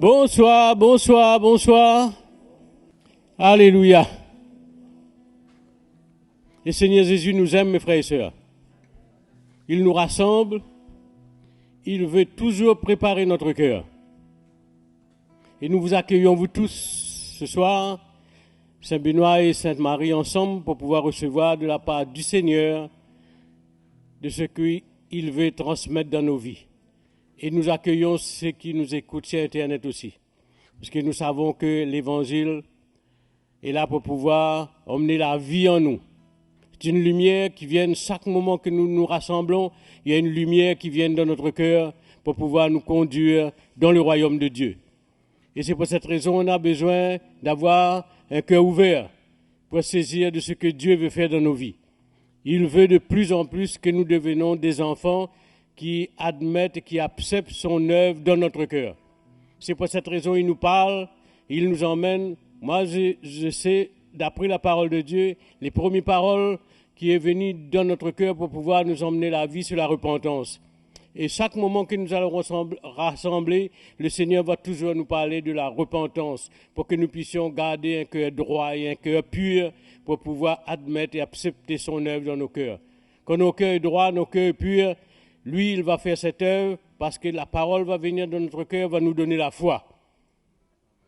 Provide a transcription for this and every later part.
Bonsoir, bonsoir, bonsoir. Alléluia. Le Seigneur Jésus nous aime, mes frères et sœurs. Il nous rassemble. Il veut toujours préparer notre cœur. Et nous vous accueillons, vous tous, ce soir, Saint-Benoît et Sainte-Marie, ensemble, pour pouvoir recevoir de la part du Seigneur de ce qu'il veut transmettre dans nos vies. Et nous accueillons ceux qui nous écoutent sur Internet aussi. Parce que nous savons que l'Évangile est là pour pouvoir emmener la vie en nous. C'est une lumière qui vient chaque moment que nous nous rassemblons. Il y a une lumière qui vient dans notre cœur pour pouvoir nous conduire dans le royaume de Dieu. Et c'est pour cette raison qu'on a besoin d'avoir un cœur ouvert pour saisir de ce que Dieu veut faire dans nos vies. Il veut de plus en plus que nous devenions des enfants qui admettent et qui acceptent son œuvre dans notre cœur. C'est pour cette raison qu'il nous parle, il nous emmène. Moi, je sais, d'après la parole de Dieu, les premières paroles qui est venues dans notre cœur pour pouvoir nous emmener la vie, c'est la repentance. Et chaque moment que nous allons rassembler, le Seigneur va toujours nous parler de la repentance pour que nous puissions garder un cœur droit et un cœur pur pour pouvoir admettre et accepter son œuvre dans nos cœurs. Quand nos cœurs sont droits, nos cœurs purs, lui, il va faire cette œuvre parce que la parole va venir dans notre cœur, va nous donner la foi.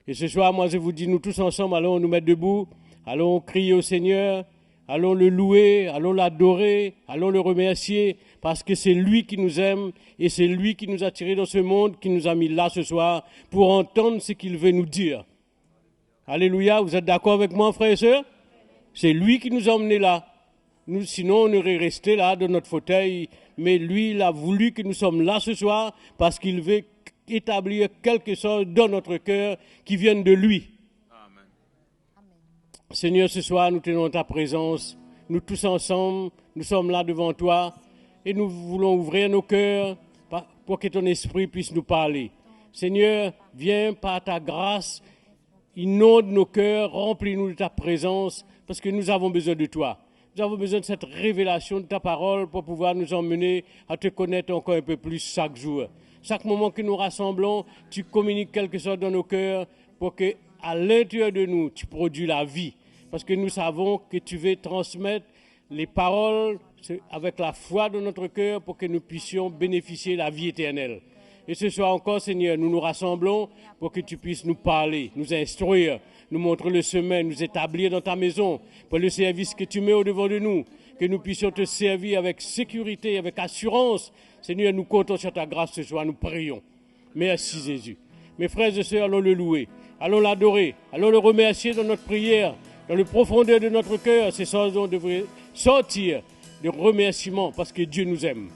Et ce soir, moi, je vous dis, nous tous ensemble, allons nous mettre debout, allons crier au Seigneur, allons le louer, allons l'adorer, allons le remercier, parce que c'est lui qui nous aime et c'est lui qui nous a tirés dans ce monde, qui nous a mis là ce soir pour entendre ce qu'il veut nous dire. Alléluia, vous êtes d'accord avec moi, frères et sœurs? C'est lui qui nous a emmenés là. Nous, sinon, on aurait resté là dans notre fauteuil, mais lui, il a voulu que nous sommes là ce soir parce qu'il veut établir quelque chose dans notre cœur qui vienne de lui. Amen. Seigneur, ce soir, nous tenons ta présence. Nous tous ensemble, nous sommes là devant toi et nous voulons ouvrir nos cœurs pour que ton esprit puisse nous parler. Seigneur, viens par ta grâce, inonde nos cœurs, remplis-nous de ta présence parce que nous avons besoin de toi. Nous avons besoin de cette révélation de ta parole pour pouvoir nous emmener à te connaître encore un peu plus chaque jour. Chaque moment que nous rassemblons, tu communiques quelque chose dans nos cœurs pour que, à l'intérieur de nous, tu produis la vie. Parce que nous savons que tu veux transmettre les paroles avec la foi de notre cœur pour que nous puissions bénéficier de la vie éternelle. Et ce soir encore, Seigneur, nous nous rassemblons pour que tu puisses nous parler, nous instruire, nous montrer le chemin, nous établir dans ta maison pour le service que tu mets au-devant de nous, que nous puissions te servir avec sécurité, avec assurance. Seigneur, nous comptons sur ta grâce ce soir, nous prions. Merci Jésus. Mes frères et sœurs, allons le louer, allons l'adorer, allons le remercier dans notre prière, dans le profondeur de notre cœur. C'est ça dont on devrait sortir de remerciements parce que Dieu nous aime.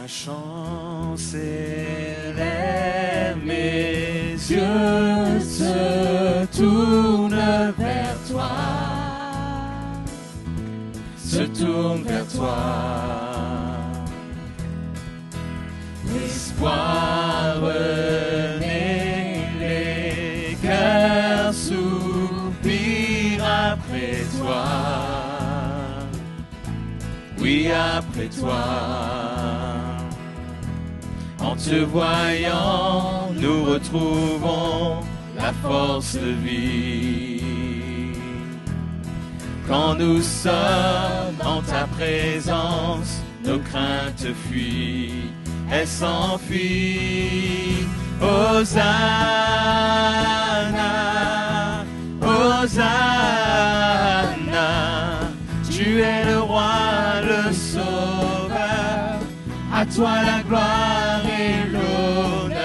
Un chant s'élève, mes yeux se tournent vers toi, se tournent vers toi. L'espoir renaît, les cœurs soupirent après toi, oui après toi. En te voyant, nous retrouvons la force de vie. Quand nous sommes en ta présence, nos craintes fuient, elles s'enfuient. Hosanna, Hosanna, tu es le roi, le sauveur, à toi la gloire et l'honneur.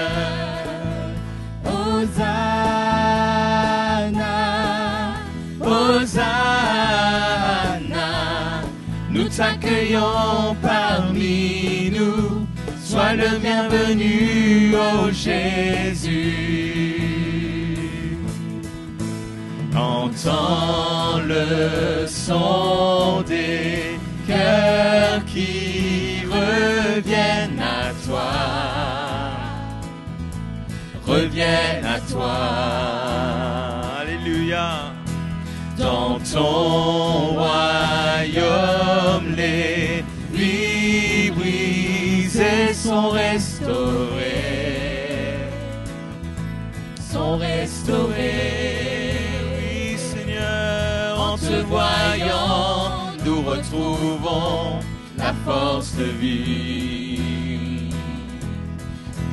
Hosanna, Hosanna, nous t'accueillons parmi nous. Sois le bienvenu, ô Jésus. Entends le son des cœurs qui reviennent à toi, reviennent à toi. Alléluia. Dans ton royaume, les vies brisées sont restaurées. sont restaurés. Oui, Seigneur, en te voyant, nous retrouvons la force de vie.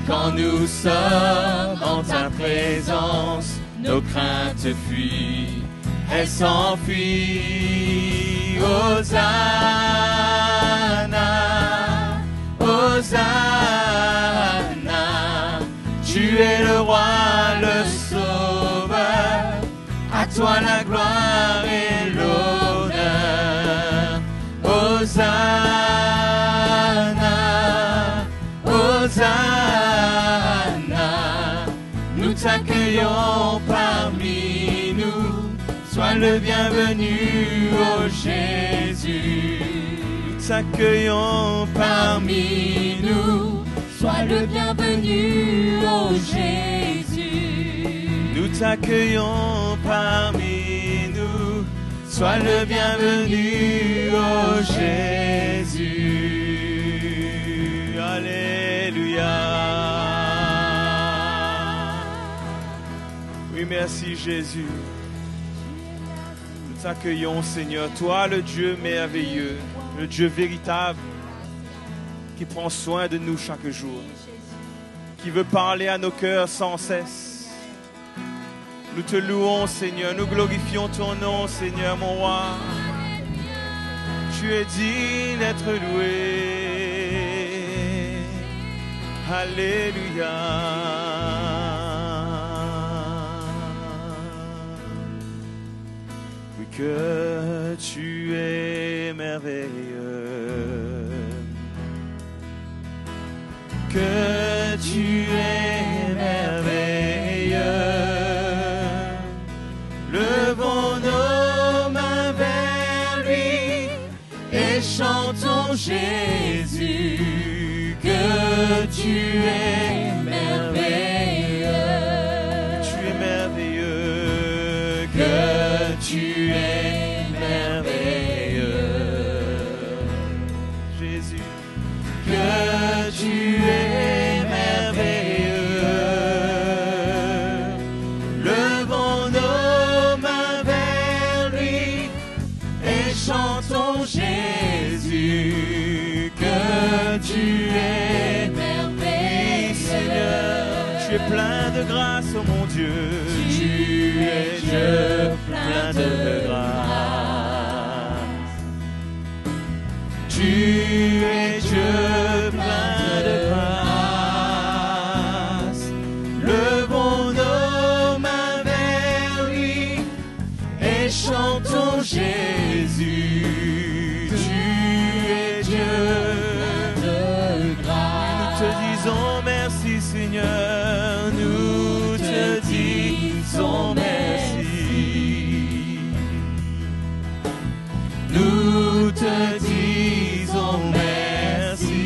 Quand nous sommes en ta présence, nos craintes fuient, elles s'enfuient. Hosanna, Hosanna, tu es le roi, le sauveur, à toi la gloire et l'honneur. Hosanna, Hosanna, nous t'accueillons parmi nous, sois le bienvenu, ô Jésus. Nous t'accueillons parmi nous, sois le bienvenu, ô Jésus. nous t'accueillons parmi nous, sois le bienvenu, ô Jésus. Alléluia. Oui, merci Jésus. Nous t'accueillons, Seigneur, toi le Dieu merveilleux, le Dieu véritable, qui prend soin de nous chaque jour, qui veut parler à nos cœurs sans cesse. Nous te louons, Seigneur, nous glorifions ton nom, Seigneur, mon roi. Tu es digne d'être loué. Alléluia. Oui, que tu es merveilleux. Que tu es merveilleux. Levons nos mains vers lui et chantons Jésus. Que tu es merveilleux. Tu es merveilleux. Que tu es merveilleux. Jésus. Que tu es merveilleux. Levons nos mains vers lui et chantons Jésus. Que tu es merveilleux. Seigneur, tu es plein de grâce, oh mon Dieu. Tu es Dieu plein de grâce. Tu es Dieu plein de grâce. Levons nos mains vers lui et chantons Jésus. Tu es Dieu plein de grâce. Nous te disons merci, Seigneur. Nous te disons merci. Nous te disons merci.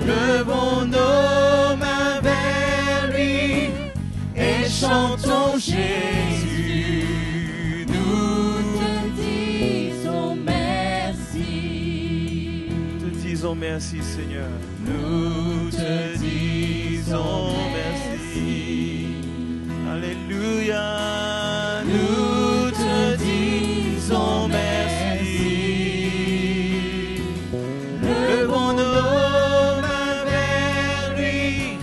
Levons nos mains vers lui et chantons Jésus. Nous te disons merci. Nous te disons merci, Seigneur. Nous te disons merci. Alléluia. Nous te disons merci. Levons nos mains vers lui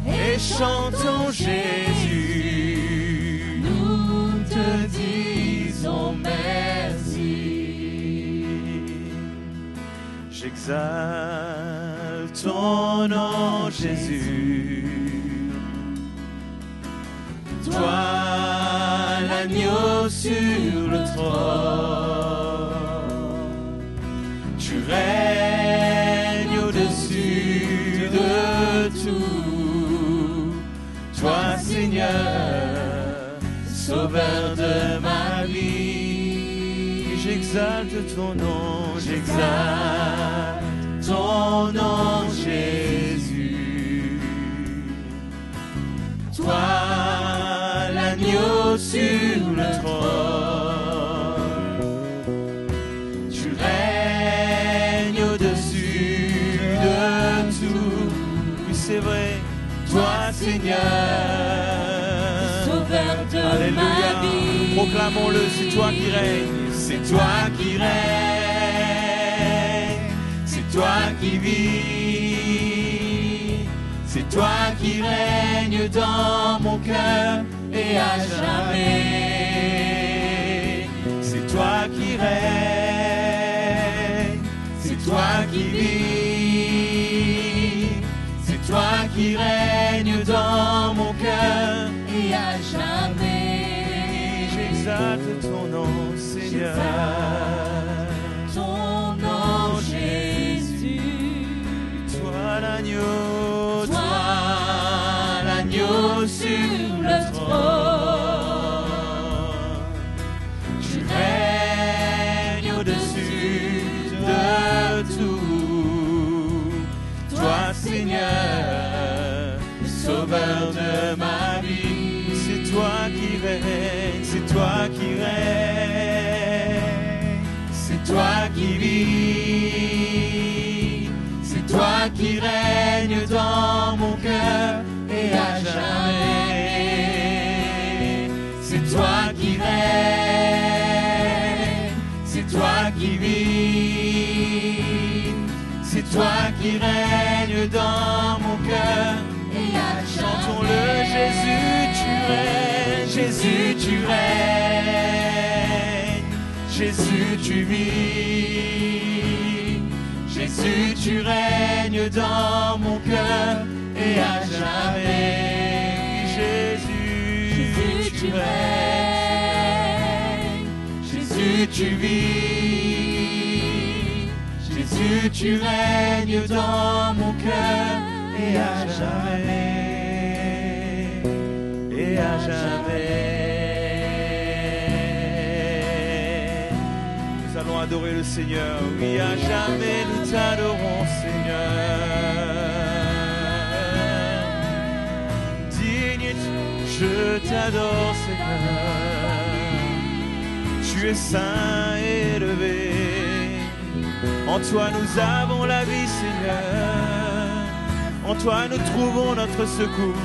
et chantons Jésus. Nous te disons merci. J'exalte ton nom, Jésus. Toi, l'agneau sur le trône, tu règnes au-dessus de tout. Toi, Seigneur, sauveur de ma vie, j'exalte ton nom, j'exalte ton nom, Jésus. Toi, l'agneau sur le trône, tu règnes au-dessus de tout. Oui, c'est vrai, toi Seigneur, Sauveur de Alléluia. ma vie. Proclamons-le, c'est toi qui règnes, c'est toi qui règnes, c'est toi qui vis, c'est toi qui règnes dans mon cœur et à jamais. C'est toi qui règnes, c'est toi qui vis, c'est toi qui règnes dans mon cœur Et à jamais, j'exalte ton nom, Seigneur. ton nom, Jésus. Toi l'agneau, Toi, l'agneau sur le trône. tu règnes au-dessus de tout. Toi, Seigneur, le sauveur de ma vie, c'est toi qui règnes, c'est toi qui règnes, c'est toi qui vis, c'est toi qui règnes dans mon cœur et à jamais. C'est toi qui règnes, c'est toi qui vis, c'est toi qui règnes dans mon cœur. Et à Chantons-le, Jésus, tu règnes, Jésus, tu règnes, Jésus, tu vis, Jésus, tu règnes dans mon cœur et à jamais. Jésus, tu règnes, Jésus, tu vis, Jésus, tu règnes dans mon cœur et à jamais, et à jamais. Nous allons adorer le Seigneur, oui, à jamais nous t'adorons, Seigneur. Digne, je t'adore, Seigneur. Tu es saint et élevé. En toi nous avons la vie, Seigneur. En toi nous trouvons notre secours.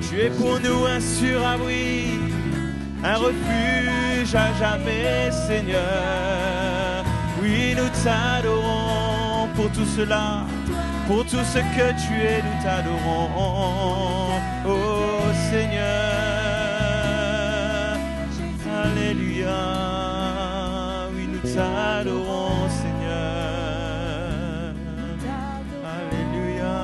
Tu es pour nous un sûr abri, un refuge à jamais, Seigneur. Oui, nous t'adorons pour tout cela, pour tout ce que tu es, nous t'adorons, oh Seigneur. Alléluia, oui, nous t'adorons, Seigneur. Alléluia,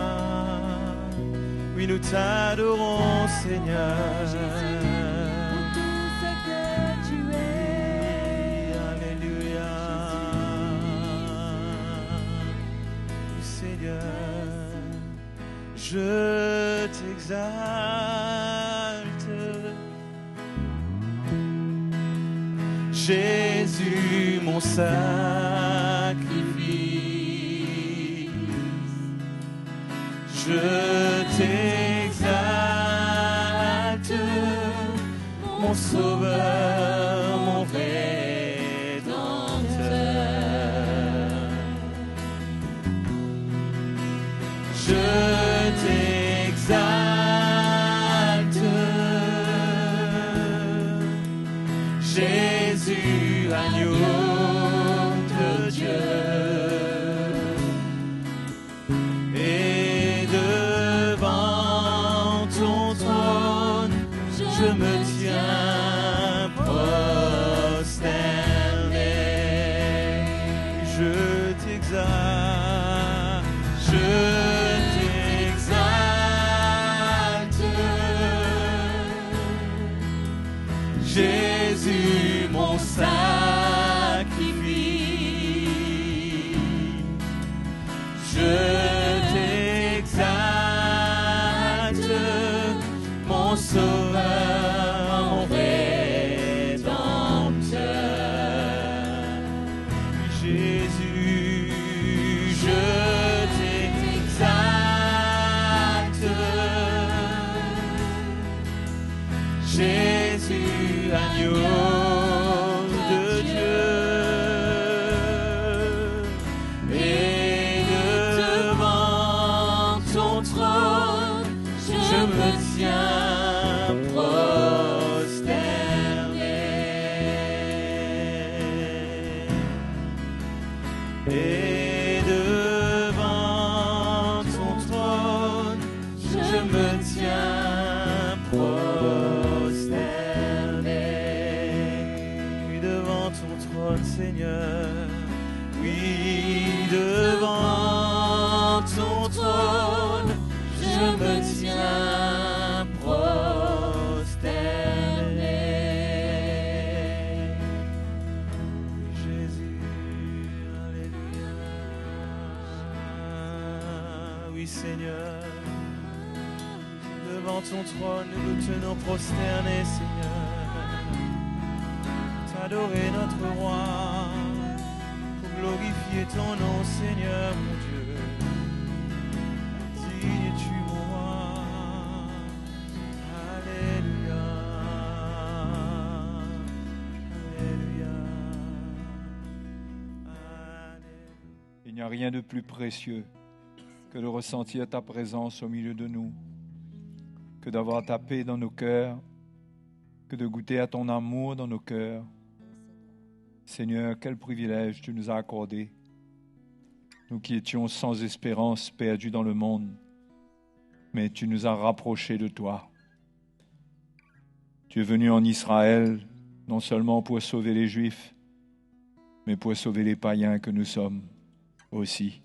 oui, nous t'adorons, Seigneur. Alléluia, oui, Seigneur, je t'exalte. Jésus, mon sacrifice, je t'exalte, mon sauveur, mon rédempteur. Je t'exalte, Jésus, agneau de Dieu. Et devant ton trône, je me tiens prosterné. Je t'exalte, Jésus, mon sacrifice, je t'exalte, mon sauveur, mon rédempteur. Jésus, je t'exalte, Jésus, agneau de Dieu, et devant ton trône, je me tiens prosterné. Et devant ton trône, je me tiens prosterné. Oui, devant ton trône, Seigneur. Oui, devant ton trône, je me tiens prosterné. Jésus, alléluia. Oui, Seigneur, devant ton trône, nous nous tenons prosternés, Seigneur. T'adorer notre roi, pour glorifier ton nom, Seigneur, mon Dieu. Digne es-tu, mon roi. Alléluia. Alléluia. Alléluia. Il n'y a rien de plus précieux que de ressentir ta présence au milieu de nous, que d'avoir ta paix dans nos cœurs, que de goûter à ton amour dans nos cœurs. Seigneur, quel privilège tu nous as accordé, nous qui étions sans espérance, perdus dans le monde, mais tu nous as rapprochés de toi. Tu es venu en Israël, non seulement pour sauver les Juifs, mais pour sauver les païens que nous sommes aussi.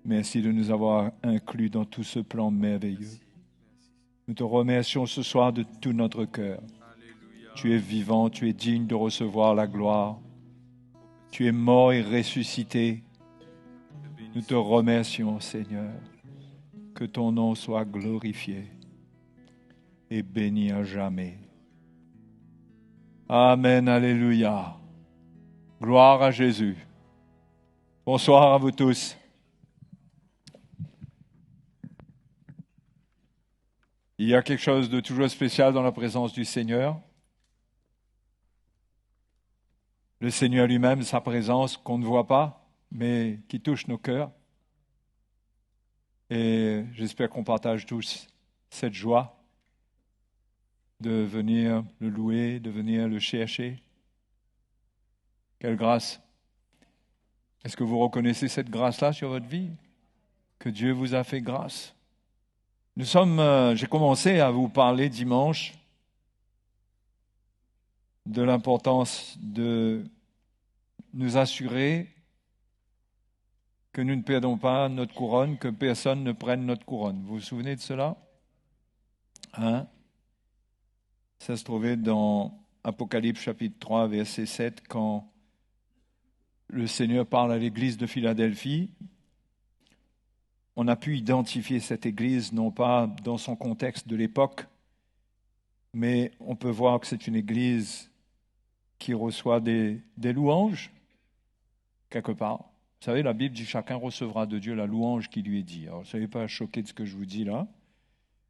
Merci de nous avoir inclus dans tout ce plan merveilleux. Nous te remercions ce soir de tout notre cœur. Tu es vivant, tu es digne de recevoir la gloire. Tu es mort et ressuscité. Nous te remercions, Seigneur. Que ton nom soit glorifié et béni à jamais. Amen, alléluia. Gloire à Jésus. Bonsoir à vous tous. Il y a quelque chose de toujours spécial dans la présence du Seigneur. Le Seigneur lui-même, sa présence qu'on ne voit pas, mais qui touche nos cœurs. Et j'espère qu'on partage tous cette joie de venir le louer, de venir le chercher. Quelle grâce! Est-ce que vous reconnaissez cette grâce-là sur votre vie? Que Dieu vous a fait grâce. J'ai commencé à vous parler dimanche de l'importance de nous assurer que nous ne perdons pas notre couronne, que personne ne prenne notre couronne. Vous vous souvenez de cela? Ça se trouvait dans Apocalypse chapitre 3, verset 7, quand le Seigneur parle à l'église de Philadelphie. On a pu identifier cette église, non pas dans son contexte de l'époque, mais on peut voir que c'est une église qui reçoit des louanges, quelque part. Vous savez, la Bible dit « Chacun recevra de Dieu la louange qui lui est due ». Alors, ne soyez pas choqués de ce que je vous dis là.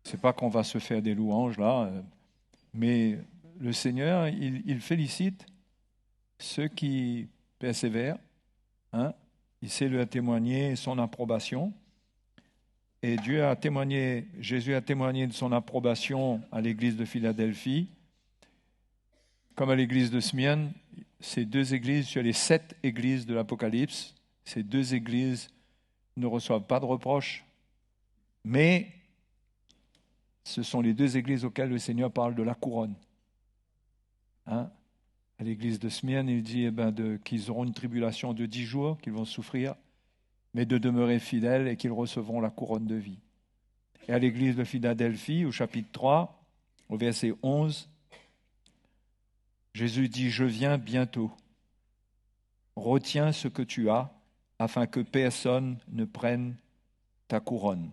Ce n'est pas qu'on va se faire des louanges là, mais le Seigneur, il félicite ceux qui persévèrent. Il sait lui témoigner son approbation. Et Jésus a témoigné de son approbation à l'église de Philadelphie, comme à l'église de Smyrne. Ces deux églises, sur les 7 églises de l'Apocalypse, ces 2 églises ne reçoivent pas de reproches, mais ce sont les 2 églises auxquelles le Seigneur parle de la couronne. À l'église de Smyrne, il dit qu'ils auront une tribulation de 10 jours, qu'ils vont souffrir, mais de demeurer fidèles et qu'ils recevront la couronne de vie. Et à l'église de Philadelphie, au chapitre 3, au verset 11, Jésus dit « Je viens bientôt. Retiens ce que tu as, afin que personne ne prenne ta couronne. »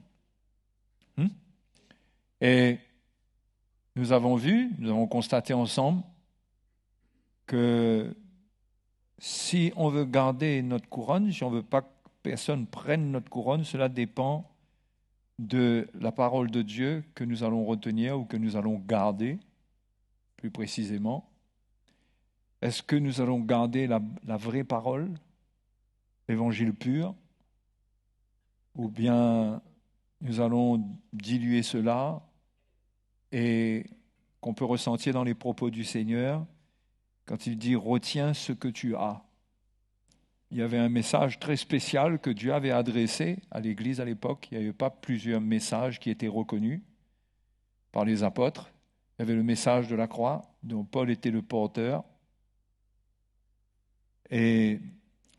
Et nous avons constaté ensemble que si on veut garder notre couronne, si on ne veut pas que personne prenne notre couronne, cela dépend de la parole de Dieu que nous allons retenir ou que nous allons garder, plus précisément. Est-ce que nous allons garder la vraie parole, l'évangile pur, ou bien nous allons diluer cela et qu'on peut ressentir dans les propos du Seigneur quand il dit « Retiens ce que tu as ». Il y avait un message très spécial que Dieu avait adressé à l'Église à l'époque. Il n'y avait pas plusieurs messages qui étaient reconnus par les apôtres. Il y avait le message de la croix, dont Paul était le porteur. Et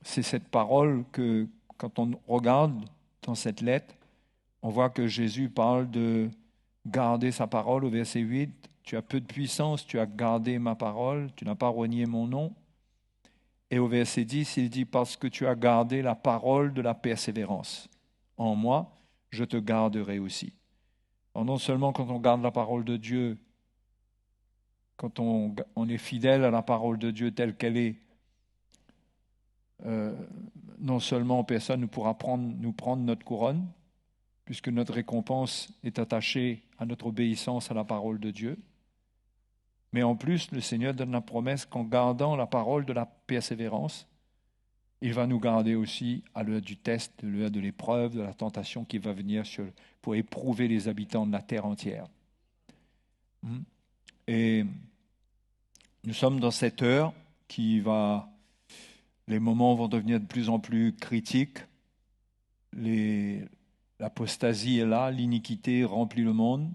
c'est cette parole que, quand on regarde dans cette lettre, on voit que Jésus parle de garder sa parole au verset 8. « Tu as peu de puissance, tu as gardé ma parole, tu n'as pas renié mon nom. » Et au verset 10, il dit « Parce que tu as gardé la parole de la persévérance en moi, je te garderai aussi. » Alors non seulement quand on garde la parole de Dieu, quand on est fidèle à la parole de Dieu telle qu'elle est, non seulement personne ne pourra nous prendre notre couronne, puisque notre récompense est attachée à notre obéissance à la parole de Dieu, mais en plus, le Seigneur donne la promesse qu'en gardant la parole de la persévérance, il va nous garder aussi à l'heure du test, à l'heure de l'épreuve, de la tentation qui va venir pour éprouver les habitants de la terre entière. Et nous sommes dans cette heure les moments vont devenir de plus en plus critiques. L'apostasie est là, l'iniquité remplit le monde.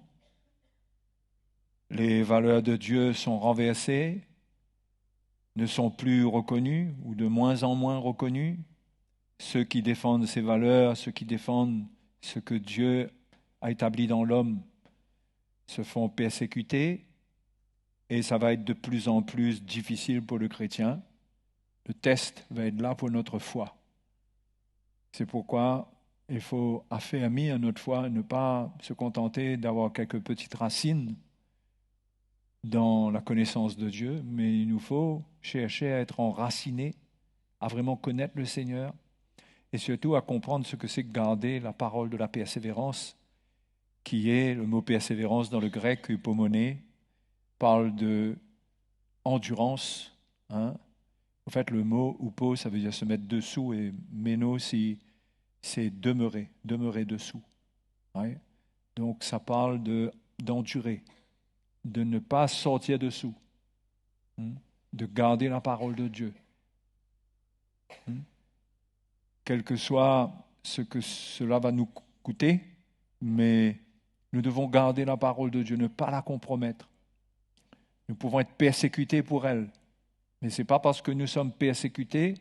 Les valeurs de Dieu sont renversées, ne sont plus reconnues ou de moins en moins reconnues. Ceux qui défendent ces valeurs, ceux qui défendent ce que Dieu a établi dans l'homme se font persécuter et ça va être de plus en plus difficile pour le chrétien. Le test va être là pour notre foi. C'est pourquoi il faut affermir notre foi, ne pas se contenter d'avoir quelques petites racines dans la connaissance de Dieu, mais il nous faut chercher à être enracinés, à vraiment connaître le Seigneur et surtout à comprendre ce que c'est que garder la parole de la persévérance, qui est, le mot persévérance dans le grec, hypomoné, parle de endurance. En fait, le mot upo, ça veut dire se mettre dessous, et meno, c'est demeurer dessous. Ouais. Donc, ça parle d'endurer, de ne pas sortir dessous, de garder la parole de Dieu. Quel que soit ce que cela va nous coûter, mais nous devons garder la parole de Dieu, ne pas la compromettre. Nous pouvons être persécutés pour elle, mais ce n'est pas parce que nous sommes persécutés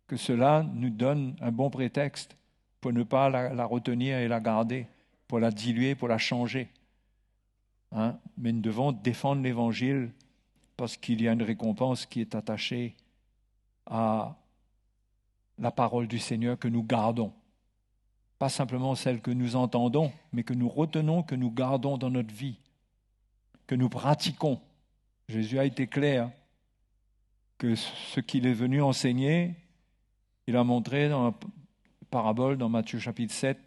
que cela nous donne un bon prétexte pour ne pas la retenir et la garder, pour la diluer, pour la changer. Mais nous devons défendre l'Évangile parce qu'il y a une récompense qui est attachée à la parole du Seigneur que nous gardons. Pas simplement celle que nous entendons, mais que nous retenons, que nous gardons dans notre vie, que nous pratiquons. Jésus a été clair que ce qu'il est venu enseigner, il a montré dans la parabole dans Matthieu chapitre 7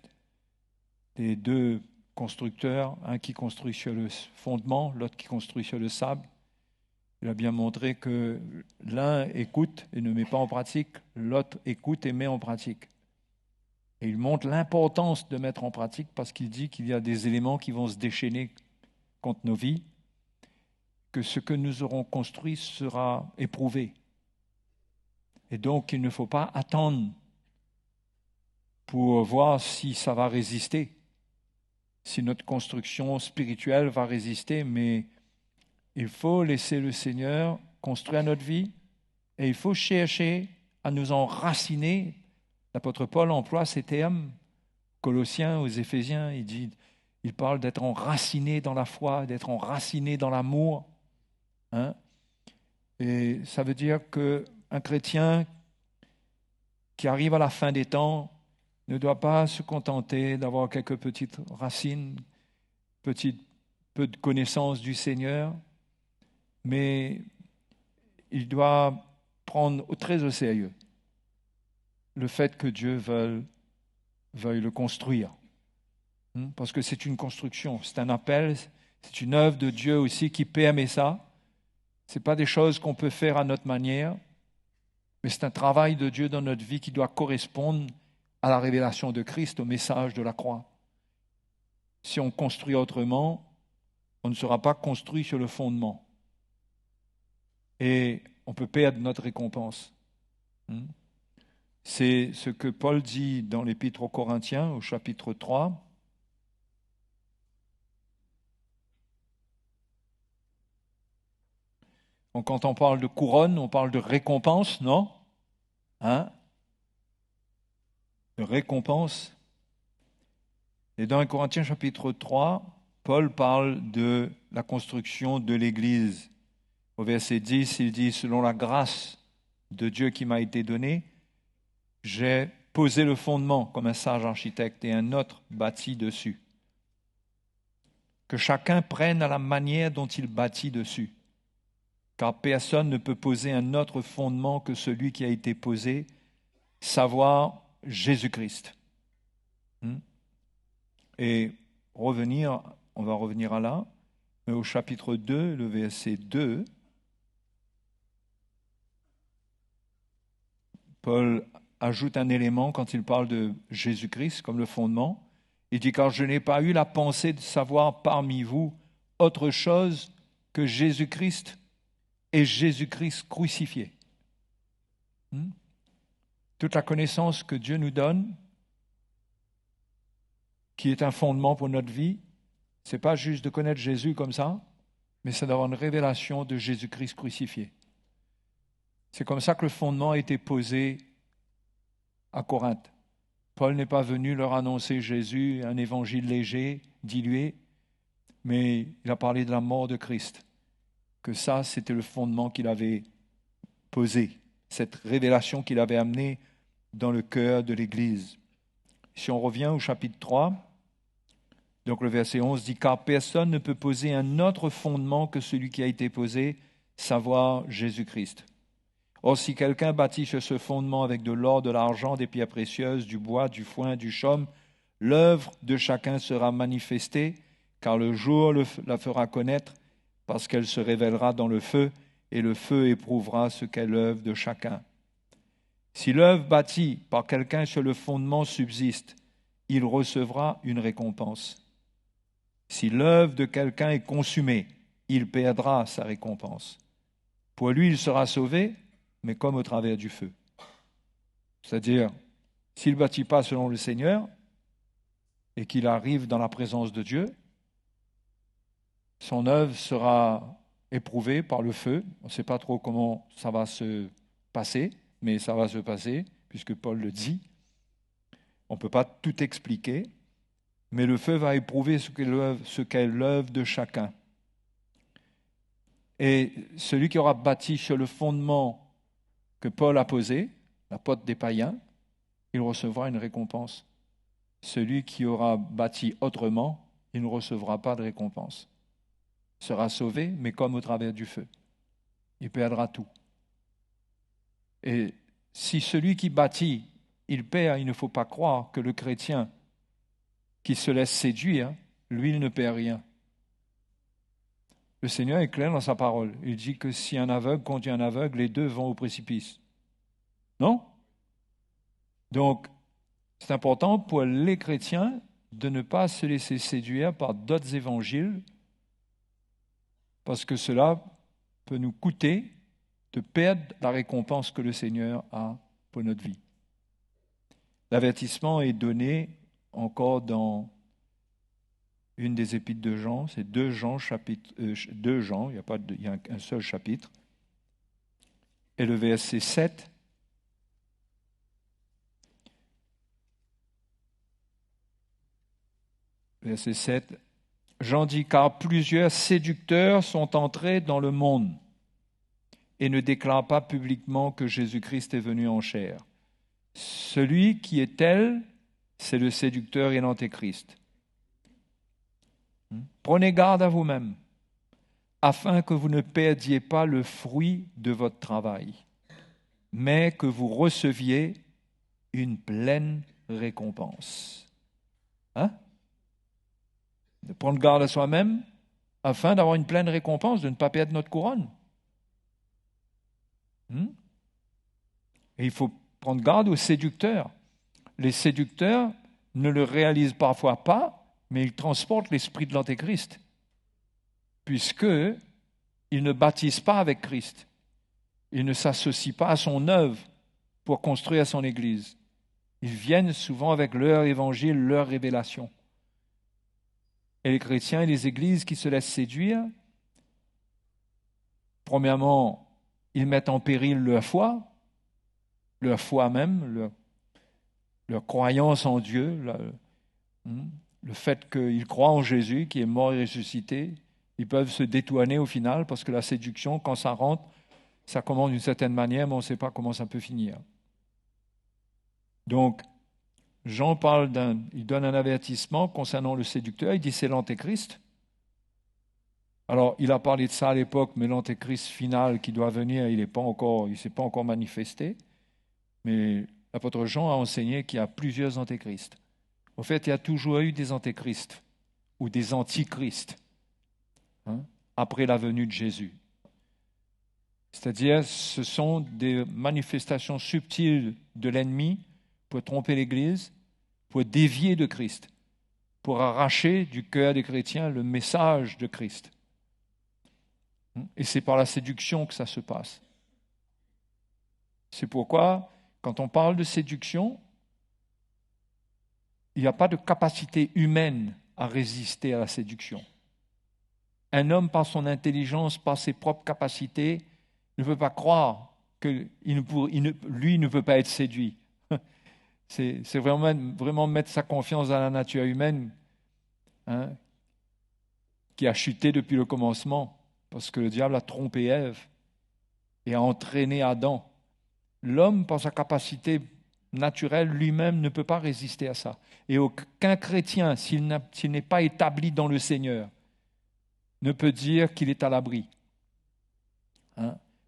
des deux constructeurs, un qui construit sur le fondement, l'autre qui construit sur le sable. Il a bien montré que l'un écoute et ne met pas en pratique, l'autre écoute et met en pratique. Et il montre l'importance de mettre en pratique parce qu'il dit qu'il y a des éléments qui vont se déchaîner contre nos vies, que ce que nous aurons construit sera éprouvé. Et donc, il ne faut pas attendre pour voir si ça va résister, si notre construction spirituelle va résister, mais il faut laisser le Seigneur construire notre vie et il faut chercher à nous enraciner. L'apôtre Paul emploie ces termes, Colossiens, aux Éphésiens, il parle d'être enraciné dans la foi, d'être enraciné dans l'amour. Et ça veut dire qu'un chrétien qui arrive à la fin des temps ne doit pas se contenter d'avoir quelques petites racines, peu de connaissances du Seigneur, mais il doit prendre très au sérieux le fait que Dieu veuille le construire. Parce que c'est une construction, c'est un appel, c'est une œuvre de Dieu aussi qui permet ça. Ce n'est pas des choses qu'on peut faire à notre manière, mais c'est un travail de Dieu dans notre vie qui doit correspondre à la révélation de Christ, au message de la croix. si on construit autrement, on ne sera pas construit sur le fondement. Et on peut perdre notre récompense. C'est ce que Paul dit dans l'Épître aux Corinthiens, au chapitre 3. Donc, quand on parle de couronne, on parle de récompense, non? De récompense. Et dans 1 Corinthiens chapitre 3, Paul parle de la construction de l'Église. Au verset 10, il dit « Selon la grâce de Dieu qui m'a été donnée, j'ai posé le fondement comme un sage architecte et un autre bâti dessus. Que chacun prenne à la manière dont il bâtit dessus. Car personne ne peut poser un autre fondement que celui qui a été posé, savoir Jésus-Christ. » Et on va revenir à là, mais au chapitre 2, le verset 2, Paul ajoute un élément quand il parle de Jésus-Christ comme le fondement. Il dit « Car je n'ai pas eu la pensée de savoir parmi vous autre chose que Jésus-Christ et Jésus-Christ crucifié. » Toute la connaissance que Dieu nous donne, qui est un fondement pour notre vie, ce n'est pas juste de connaître Jésus comme ça, mais c'est d'avoir une révélation de Jésus-Christ crucifié. C'est comme ça que le fondement a été posé à Corinthe. Paul n'est pas venu leur annoncer Jésus, un évangile léger, dilué, mais il a parlé de la mort de Christ. Que ça, c'était le fondement qu'il avait posé, cette révélation qu'il avait amenée dans le cœur de l'Église. Si on revient au chapitre 3, donc le verset 11 dit « Car personne ne peut poser un autre fondement que celui qui a été posé, savoir Jésus-Christ. Or, si quelqu'un bâtit sur ce fondement avec de l'or, de l'argent, des pierres précieuses, du bois, du foin, du chaume, l'œuvre de chacun sera manifestée, car le jour la fera connaître, parce qu'elle se révélera dans le feu, et le feu éprouvera ce qu'est l'œuvre de chacun. Si l'œuvre bâtie par quelqu'un sur le fondement subsiste, il recevra une récompense. Si l'œuvre de quelqu'un est consumée, il perdra sa récompense. Pour lui, il sera sauvé, mais comme au travers du feu. C'est-à-dire, s'il ne bâtit pas selon le Seigneur et qu'il arrive dans la présence de Dieu, son œuvre sera éprouvée par le feu. On ne sait pas trop comment ça va se passer, mais ça va se passer, puisque Paul le dit. On ne peut pas tout expliquer, mais le feu va éprouver ce qu'est l'œuvre de chacun. Et celui qui aura bâti sur le fondement que Paul a posé, la porte des païens, il recevra une récompense. Celui qui aura bâti autrement, il ne recevra pas de récompense. Il sera sauvé, mais comme au travers du feu. Il perdra tout. Et si celui qui bâtit, il perd, il ne faut pas croire que le chrétien qui se laisse séduire, lui, il ne perd rien. Le Seigneur est clair dans sa parole. Il dit que si un aveugle conduit un aveugle, les deux vont au précipice. Non? Donc, c'est important pour les chrétiens de ne pas se laisser séduire par d'autres évangiles, parce que cela peut nous coûter de perdre la récompense que le Seigneur a pour notre vie. L'avertissement est donné encore dans une des épîtres de Jean, c'est 2 Jean, il y a un seul chapitre. Et le verset 7, Jean dit « Car plusieurs séducteurs sont entrés dans le monde et ne déclarent pas publiquement que Jésus-Christ est venu en chair. Celui qui est tel, c'est le séducteur et l'antéchrist. Prenez garde à vous-même, afin que vous ne perdiez pas le fruit de votre travail, mais que vous receviez une pleine récompense. » De prendre garde à soi-même, afin d'avoir une pleine récompense, de ne pas perdre notre couronne. Et il faut prendre garde aux séducteurs. Les séducteurs ne le réalisent parfois pas, mais ils transportent l'esprit de l'Antéchrist, puisqu'ils ne baptisent pas avec Christ. Ils ne s'associent pas à son œuvre pour construire son Église. Ils viennent souvent avec leur évangile, leur révélation. Et les chrétiens et les églises qui se laissent séduire, premièrement, ils mettent en péril leur foi même, leur croyance en Dieu, le fait qu'ils croient en Jésus qui est mort et ressuscité. Ils peuvent se détourner au final parce que la séduction, quand ça rentre, ça commence d'une certaine manière, mais on ne sait pas comment ça peut finir. Donc, Jean il donne un avertissement concernant le séducteur. Il dit c'est l'Antéchrist. Alors, il a parlé de ça à l'époque, mais l'Antéchrist final qui doit venir, il ne s'est pas encore manifesté. Mais l'apôtre Jean a enseigné qu'il y a plusieurs antéchrists. En fait, il y a toujours eu des antéchrists ou des antichrists après la venue de Jésus. C'est-à-dire, ce sont des manifestations subtiles de l'ennemi pour tromper l'Église, pour dévier de Christ, pour arracher du cœur des chrétiens le message de Christ. Et c'est par la séduction que ça se passe. C'est pourquoi, quand on parle de séduction, il n'y a pas de capacité humaine à résister à la séduction. Un homme, par son intelligence, par ses propres capacités, ne peut pas croire que lui ne peut pas être séduit. C'est vraiment mettre sa confiance dans la nature humaine qui a chuté depuis le commencement, parce que le diable a trompé Ève et a entraîné Adam. L'homme, par sa capacité naturelle, lui-même ne peut pas résister à ça. Et aucun chrétien, s'il n'est pas établi dans le Seigneur, ne peut dire qu'il est à l'abri.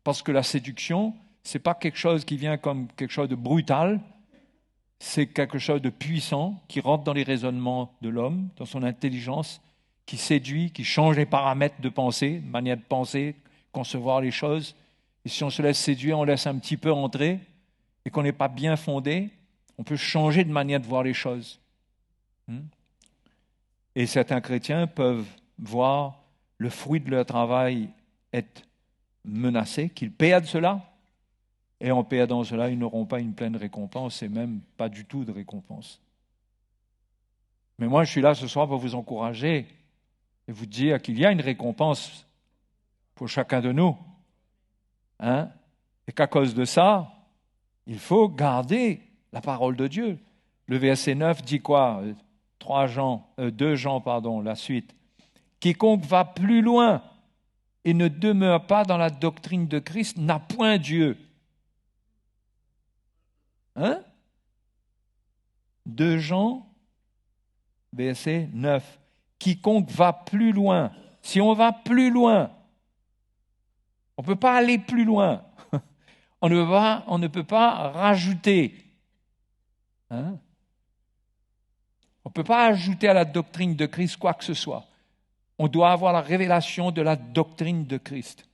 Parce que la séduction, ce n'est pas quelque chose qui vient comme quelque chose de brutal, c'est quelque chose de puissant qui rentre dans les raisonnements de l'homme, dans son intelligence, qui séduit, qui change les paramètres de pensée, manière de penser, concevoir les choses. Et si on se laisse séduire, on laisse un petit peu entrer, et qu'on n'est pas bien fondé, on peut changer de manière de voir les choses. Et certains chrétiens peuvent voir le fruit de leur travail être menacé, qu'ils perdent cela, et en perdant cela, ils n'auront pas une pleine récompense, et même pas du tout de récompense. Mais moi, je suis là ce soir pour vous encourager et vous dire qu'il y a une récompense pour chacun de nous. Et qu'à cause de ça, il faut garder la parole de Dieu. Le verset 9 dit quoi ? 2 Jean, la suite. Quiconque va plus loin et ne demeure pas dans la doctrine de Christ n'a point Dieu. 2 Jean, verset 9. Quiconque va plus loin. Si on va plus loin, on ne peut pas aller plus loin. On ne peut pas rajouter. On ne peut pas ajouter à la doctrine de Christ quoi que ce soit. On doit avoir la révélation de la doctrine de Christ.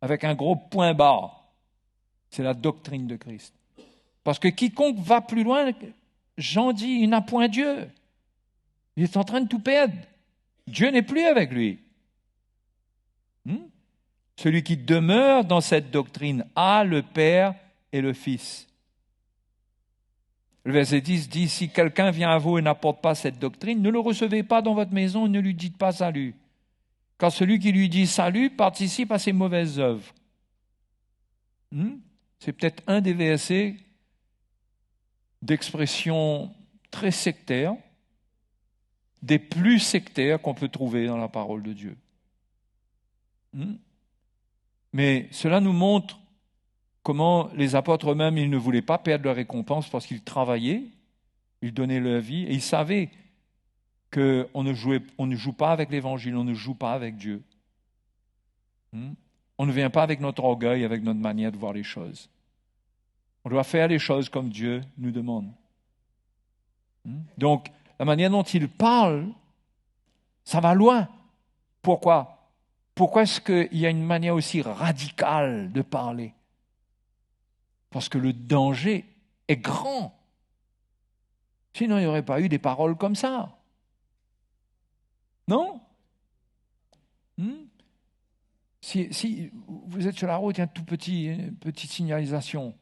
Avec un gros point barre. C'est la doctrine de Christ. Parce que quiconque va plus loin, Jean dit, il n'a point Dieu. Il est en train de tout perdre. Dieu n'est plus avec lui. Celui qui demeure dans cette doctrine a le Père et le Fils. Le verset 10 dit, si quelqu'un vient à vous et n'apporte pas cette doctrine, ne le recevez pas dans votre maison et ne lui dites pas salut. Car celui qui lui dit salut participe à ses mauvaises œuvres. C'est peut-être un des versets d'expression très sectaire, des plus sectaires qu'on peut trouver dans la parole de Dieu. Mais cela nous montre comment les apôtres eux-mêmes, ils ne voulaient pas perdre leur récompense parce qu'ils travaillaient, ils donnaient leur vie et ils savaient qu'on ne joue pas avec l'Évangile, on ne joue pas avec Dieu. On ne vient pas avec notre orgueil, avec notre manière de voir les choses. On doit faire les choses comme Dieu nous demande. Donc, la manière dont il parle, ça va loin. Pourquoi ? Pourquoi est-ce qu'il y a une manière aussi radicale de parler ? Parce que le danger est grand. Sinon, il n'y aurait pas eu des paroles comme ça. Non? Si vous êtes sur la route, il y a une petite signalisation.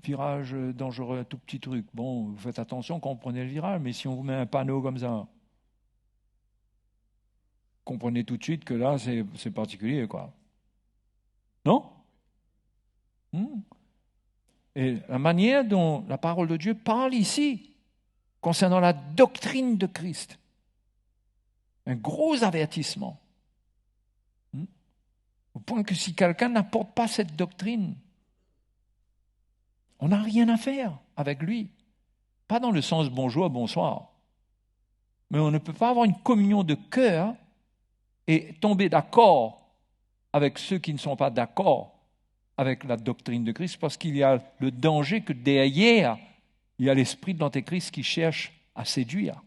Virage dangereux, un tout petit truc. Bon, vous faites attention quand vous prenez le virage, mais si on vous met un panneau comme ça, comprenez tout de suite que là, c'est particulier, quoi. Non? Et la manière dont la parole de Dieu parle ici, concernant la doctrine de Christ, un gros avertissement. Au point que si quelqu'un n'apporte pas cette doctrine, on n'a rien à faire avec lui. Pas dans le sens bonjour, bonsoir. Mais on ne peut pas avoir une communion de cœur et tomber d'accord avec ceux qui ne sont pas d'accord avec la doctrine de Christ, parce qu'il y a le danger que derrière, il y a l'esprit de l'antéchrist qui cherche à séduire.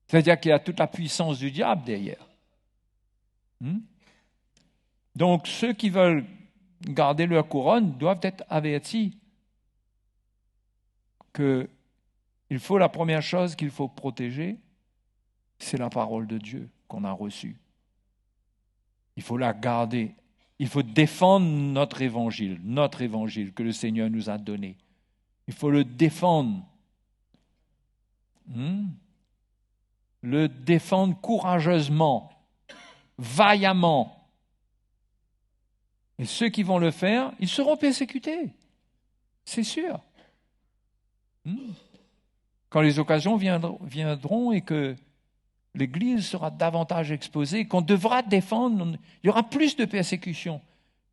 C'est-à-dire qu'il y a toute la puissance du diable derrière. Donc, ceux qui veulent garder leur couronne doivent être avertis que la première chose qu'il faut protéger, c'est la parole de Dieu qu'on a reçue. Il faut la garder. Il faut défendre notre évangile que le Seigneur nous a donné. Il faut le défendre. Le défendre courageusement, vaillamment. Et ceux qui vont le faire, ils seront persécutés. C'est sûr. Quand les occasions viendront et que l'Église sera davantage exposée, qu'on devra défendre, il y aura plus de persécutions.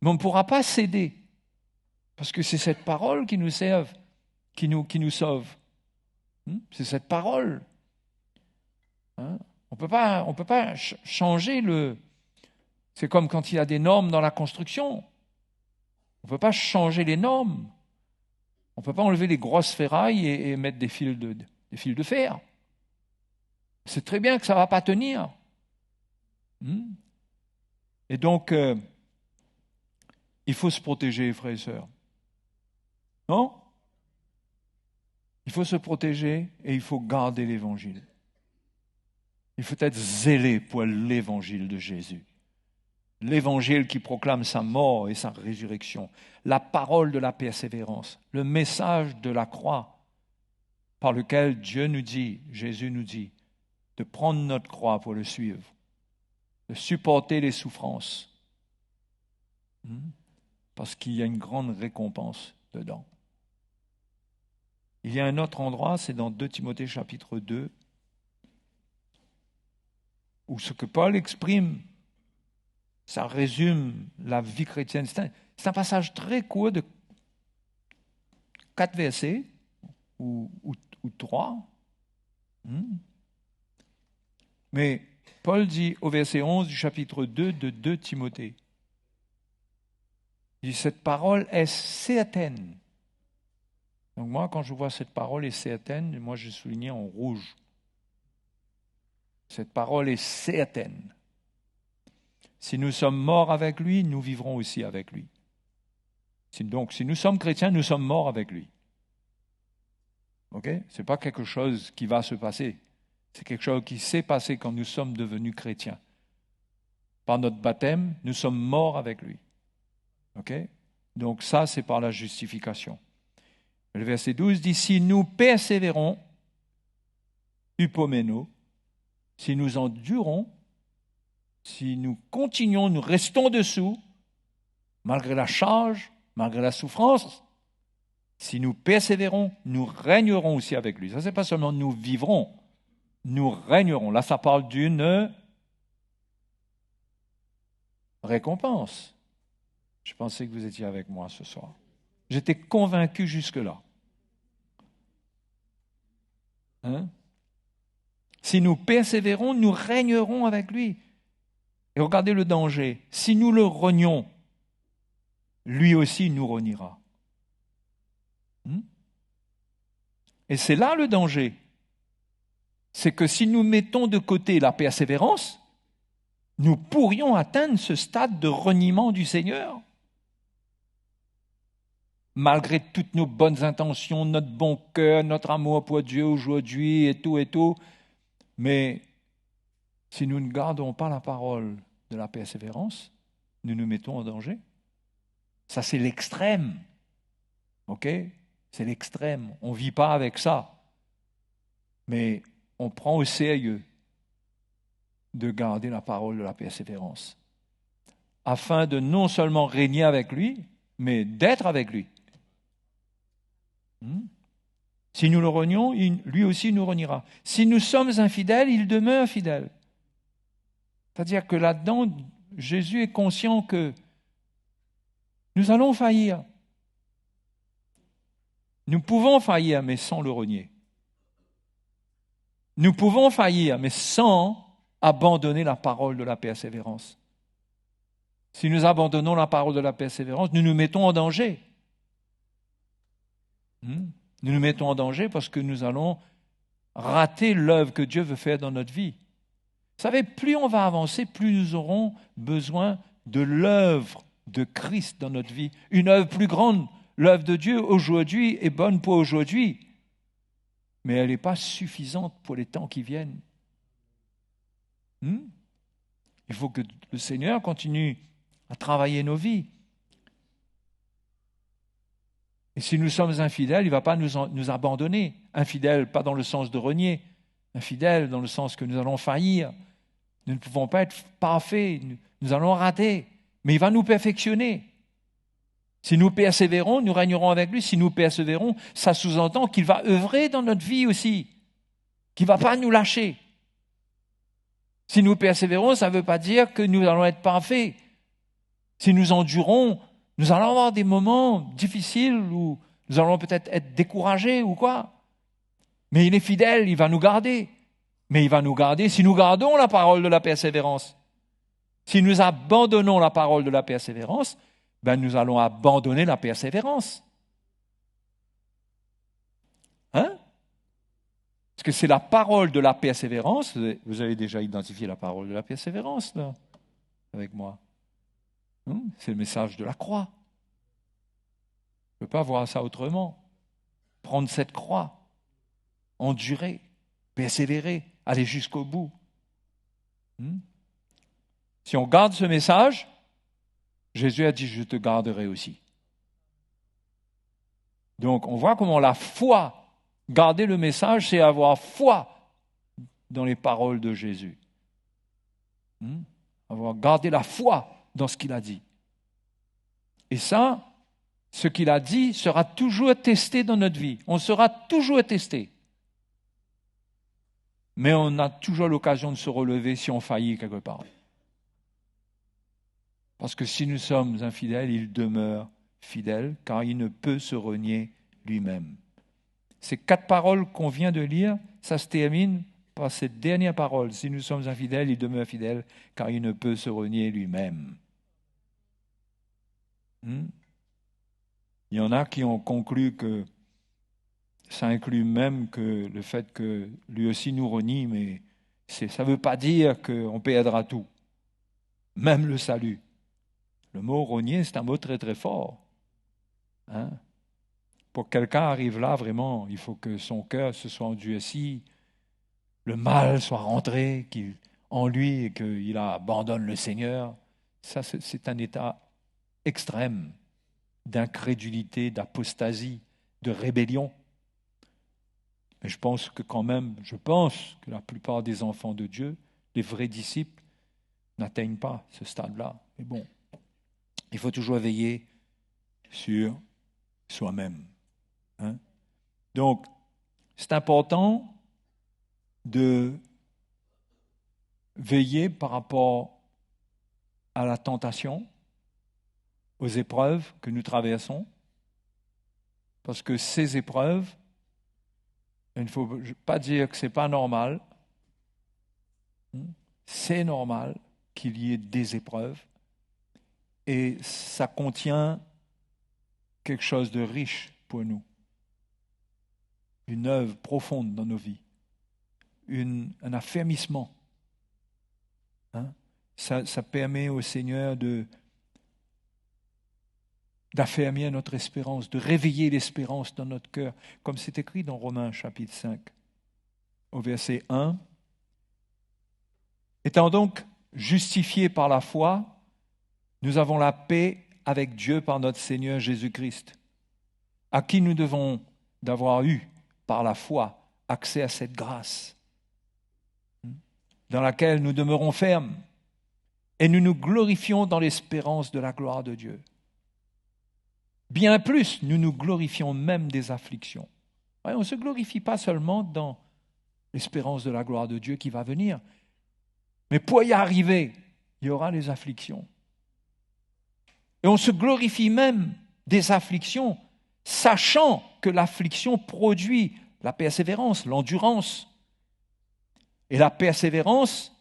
Mais on ne pourra pas céder. Parce que c'est cette parole qui nous serve, qui nous sauve. C'est cette parole. On peut pas changer le... C'est comme quand il y a des normes dans la construction. On ne peut pas changer les normes. On ne peut pas enlever les grosses ferrailles et mettre des fils de fer. C'est très bien que ça ne va pas tenir. Et donc, il faut se protéger, frères et sœurs. Non? Il faut se protéger et il faut garder l'Évangile. Il faut être zélé pour l'Évangile de Jésus. L'Évangile qui proclame sa mort et sa résurrection. La parole de la persévérance. Le message de la croix par lequel Dieu nous dit, Jésus nous dit, de prendre notre croix pour le suivre, de supporter les souffrances, parce qu'il y a une grande récompense dedans. Il y a un autre endroit, c'est dans 2 Timothée chapitre 2, où ce que Paul exprime, ça résume la vie chrétienne. C'est un passage très court de 4 versets, ou 3. Mais Paul dit au verset 11 du chapitre 2 de 2 Timothée, il dit, cette parole est certaine. Donc moi, quand je vois cette parole est certaine, moi j'ai souligné en rouge. Cette parole est certaine. Si nous sommes morts avec lui, nous vivrons aussi avec lui. Donc, si nous sommes chrétiens, nous sommes morts avec lui. Ok? Ce n'est pas quelque chose qui va se passer. C'est quelque chose qui s'est passé quand nous sommes devenus chrétiens. Par notre baptême, nous sommes morts avec lui. Ok? Donc ça, c'est par la justification. Le verset 12 dit, si nous persévérons, hypomeno, si nous endurons, si nous continuons, nous restons dessous, malgré la charge, malgré la souffrance, si nous persévérons, nous régnerons aussi avec lui. Ça, c'est pas seulement nous vivrons, nous régnerons. Là, ça parle d'une récompense. Je pensais que vous étiez avec moi ce soir. J'étais convaincu jusque-là. Si nous persévérons, nous régnerons avec lui. Et regardez le danger. Si nous le renions, lui aussi nous reniera. Et c'est là le danger. C'est que si nous mettons de côté la persévérance, nous pourrions atteindre ce stade de reniement du Seigneur. Malgré toutes nos bonnes intentions, notre bon cœur, notre amour pour Dieu aujourd'hui et tout, mais Si nous ne gardons pas la parole de la persévérance, nous nous mettons en danger. Ça, c'est l'extrême. OK? C'est l'extrême. On ne vit pas avec ça. Mais on prend au sérieux de garder la parole de la persévérance, afin de non seulement régner avec lui, mais d'être avec lui. Si nous le renions, lui aussi nous reniera. Si nous sommes infidèles, il demeure fidèle. C'est-à-dire que là-dedans, Jésus est conscient que nous allons faillir. Nous pouvons faillir, mais sans le renier. Nous pouvons faillir, mais sans abandonner la parole de la persévérance. Si nous abandonnons la parole de la persévérance, nous nous mettons en danger. Nous nous mettons en danger parce que nous allons rater l'œuvre que Dieu veut faire dans notre vie. Vous savez, plus on va avancer, plus nous aurons besoin de l'œuvre de Christ dans notre vie. Une œuvre plus grande. L'œuvre de Dieu aujourd'hui est bonne pour aujourd'hui, mais elle n'est pas suffisante pour les temps qui viennent. Il faut que le Seigneur continue à travailler nos vies. Et si nous sommes infidèles, il ne va pas nous abandonner. Infidèles, pas dans le sens de renier. Infidèles dans le sens que nous allons faillir. Nous ne pouvons pas être parfaits. Nous allons rater. Mais il va nous perfectionner. Si nous persévérons, nous régnerons avec lui. Si nous persévérons, ça sous-entend qu'il va œuvrer dans notre vie aussi. Qu'il ne va pas nous lâcher. Si nous persévérons, ça ne veut pas dire que nous allons être parfaits. Si nous endurons, nous allons avoir des moments difficiles où nous allons peut-être être découragés ou quoi. Mais il est fidèle, il va nous garder. Mais il va nous garder si nous gardons la parole de la persévérance. Si nous abandonnons la parole de la persévérance, nous allons abandonner la persévérance. Parce que c'est la parole de la persévérance. Vous avez déjà identifié la parole de la persévérance, là, avec moi. C'est le message de la croix. Je ne peux pas voir ça autrement. Prendre cette croix, endurer, persévérer, aller jusqu'au bout. Si on garde ce message, Jésus a dit, je te garderai aussi. Donc, on voit comment la foi, garder le message, c'est avoir foi dans les paroles de Jésus. Avoir gardé la foi dans ce qu'il a dit. Et ça, ce qu'il a dit sera toujours testé dans notre vie. On sera toujours testé. Mais on a toujours l'occasion de se relever si on faillit quelque part. Parce que si nous sommes infidèles, il demeure fidèle, car il ne peut se renier lui-même. Ces 4 paroles qu'on vient de lire, ça se termine par cette dernière parole. Si nous sommes infidèles, il demeure fidèle, car il ne peut se renier lui-même. Il y en a qui ont conclu que ça inclut même que le fait que lui aussi nous renie, mais ça ne veut pas dire qu'on perdra tout, même le salut. Le mot renier, c'est un mot très très fort. Pour que quelqu'un arrive là, vraiment, il faut que son cœur se soit endurci, le mal soit rentré en lui et qu'il abandonne le Seigneur. Ça, c'est un état extrême d'incrédulité, d'apostasie, de rébellion. Mais je pense que la plupart des enfants de Dieu, les vrais disciples, n'atteignent pas ce stade-là. Mais bon, il faut toujours veiller sur soi-même. Donc, c'est important de veiller par rapport à la tentation, aux épreuves que nous traversons, parce que ces épreuves, il ne faut pas dire que ce n'est pas normal, c'est normal qu'il y ait des épreuves, et ça contient quelque chose de riche pour nous, une œuvre profonde dans nos vies, un affermissement. Ça permet au Seigneur d'affermir notre espérance, de réveiller l'espérance dans notre cœur, comme c'est écrit dans Romains chapitre 5, au verset 1. Étant donc justifiés par la foi, nous avons la paix avec Dieu par notre Seigneur Jésus-Christ, à qui nous devons d'avoir eu, par la foi, accès à cette grâce, dans laquelle nous demeurons fermes, et nous nous glorifions dans l'espérance de la gloire de Dieu. Bien plus, nous nous glorifions même des afflictions. Ouais, on ne se glorifie pas seulement dans l'espérance de la gloire de Dieu qui va venir, mais pour y arriver, il y aura les afflictions. Et on se glorifie même des afflictions, sachant que l'affliction produit la persévérance, l'endurance. Et la persévérance,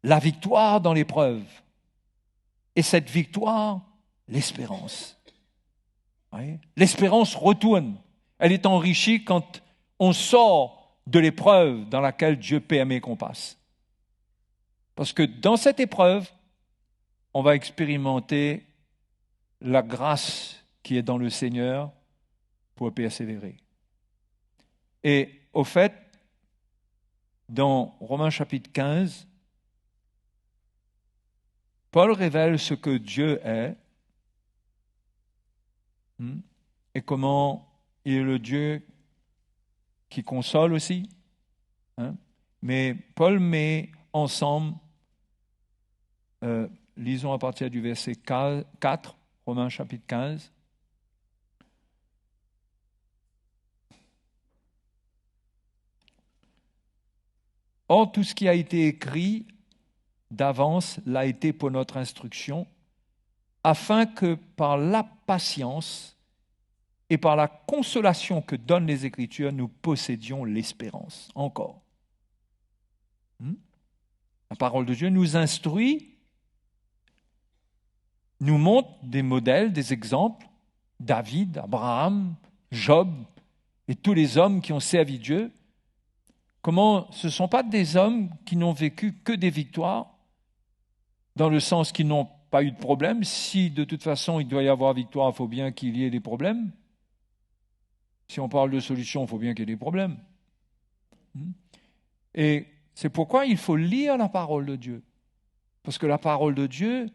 la victoire dans l'épreuve. Et cette victoire, l'espérance. Oui. L'espérance retourne. Elle est enrichie quand on sort de l'épreuve dans laquelle Dieu permet qu'on passe. Parce que dans cette épreuve, on va expérimenter la grâce qui est dans le Seigneur pour persévérer. Et au fait, dans Romains chapitre 15, Paul révèle ce que Dieu est et comment il est le Dieu qui console aussi. Mais Paul met ensemble, lisons à partir du verset 4, Romains chapitre 15. Or, tout ce qui a été écrit d'avance l'a été pour notre instruction, afin que par la patience et par la consolation que donnent les Écritures, nous possédions l'espérance. Encore. La parole de Dieu nous instruit, nous montre des modèles, des exemples, David, Abraham, Job et tous les hommes qui ont servi Dieu. Comment ce ne sont pas des hommes qui n'ont vécu que des victoires, dans le sens qu'ils n'ont pas eu de problème. Si de toute façon il doit y avoir victoire, il faut bien qu'il y ait des problèmes. Si on parle de solutions, il faut bien qu'il y ait des problèmes. Et c'est pourquoi il faut lire la parole de Dieu. Parce que la parole de Dieu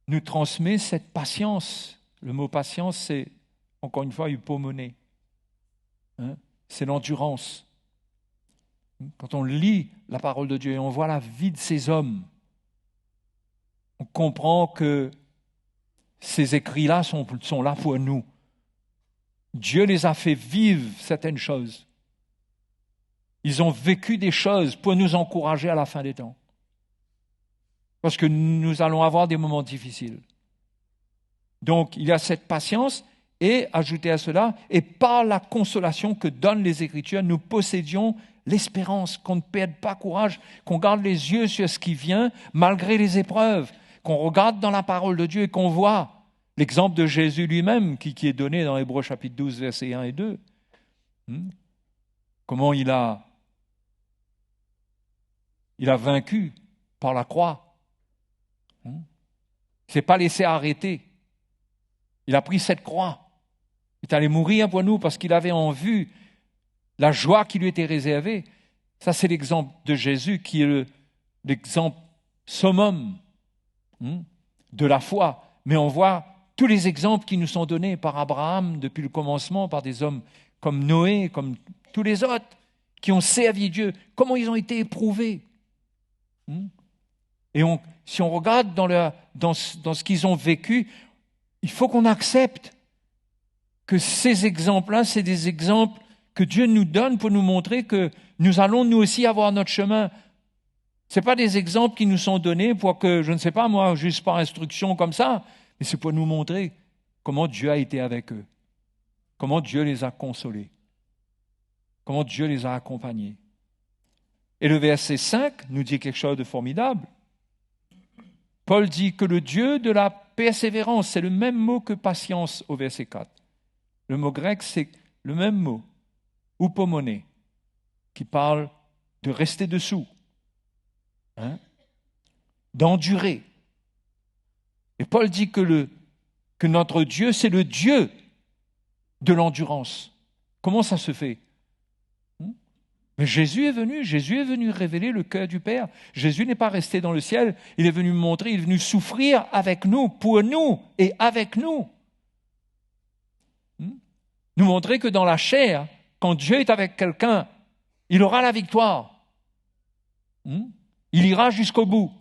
nous transmet cette patience. Le mot patience, c'est, encore une fois, hypomone. C'est l'endurance. Quand on lit la parole de Dieu et on voit la vie de ces hommes, on comprend que ces écrits-là sont là pour nous. Dieu les a fait vivre certaines choses. Ils ont vécu des choses pour nous encourager à la fin des temps. Parce que nous allons avoir des moments difficiles. Donc, il y a cette patience et, ajouté à cela, et par la consolation que donnent les Écritures, nous possédions l'espérance, qu'on ne perde pas courage, qu'on garde les yeux sur ce qui vient malgré les épreuves, qu'on regarde dans la parole de Dieu et qu'on voit l'exemple de Jésus lui-même qui est donné dans Hébreux chapitre 12, versets 1 et 2. Comment il a vaincu par la croix. Il ne s'est pas laissé arrêter. Il a pris cette croix. Il est allé mourir pour nous parce qu'il avait en vue la joie qui lui était réservée. Ça, c'est l'exemple de Jésus qui est l'exemple summum de la foi. Mais on voit tous les exemples qui nous sont donnés par Abraham depuis le commencement, par des hommes comme Noé, comme tous les autres qui ont servi Dieu, comment ils ont été éprouvés. Et si on regarde dans ce qu'ils ont vécu, il faut qu'on accepte que ces exemples-là, c'est des exemples que Dieu nous donne pour nous montrer que nous allons nous aussi avoir notre chemin. Ce n'est pas des exemples qui nous sont donnés pour que, je ne sais pas moi, juste par instruction comme ça, mais c'est pour nous montrer comment Dieu a été avec eux, comment Dieu les a consolés, comment Dieu les a accompagnés. Et le verset 5 nous dit quelque chose de formidable. Paul dit que le Dieu de la persévérance, c'est le même mot que patience au verset 4. Le mot grec, c'est le même mot, upomone, qui parle de rester dessous, d'endurer. Et Paul dit que notre Dieu, c'est le Dieu de l'endurance. Comment ça se fait? Mais Jésus est venu révéler le cœur du Père. Jésus n'est pas resté dans le ciel, il est venu montrer, il est venu souffrir avec nous, pour nous et avec nous. Nous montrer que dans la chair, quand Dieu est avec quelqu'un, il aura la victoire. Il ira jusqu'au bout.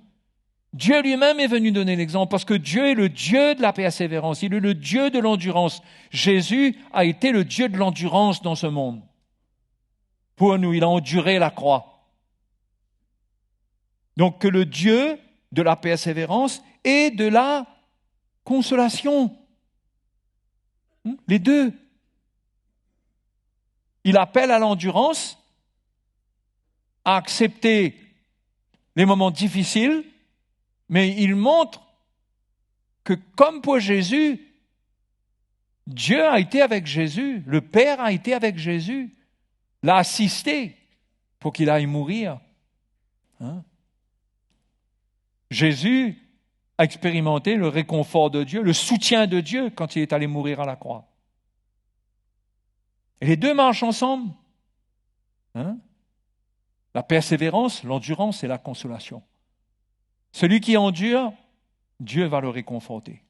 Dieu lui-même est venu donner l'exemple parce que Dieu est le Dieu de la persévérance, il est le Dieu de l'endurance. Jésus a été le Dieu de l'endurance dans ce monde. Pour nous, il a enduré la croix. Donc que le Dieu de la persévérance et de la consolation. Les deux. Il appelle à l'endurance, à accepter les moments difficiles, mais il montre que comme pour Jésus, Dieu a été avec Jésus, le Père a été avec Jésus, l'a assisté pour qu'il aille mourir. Jésus a expérimenté le réconfort de Dieu, le soutien de Dieu quand il est allé mourir à la croix. Et les deux marchent ensemble. La persévérance, l'endurance et la consolation. Celui qui endure, Dieu va le réconforter.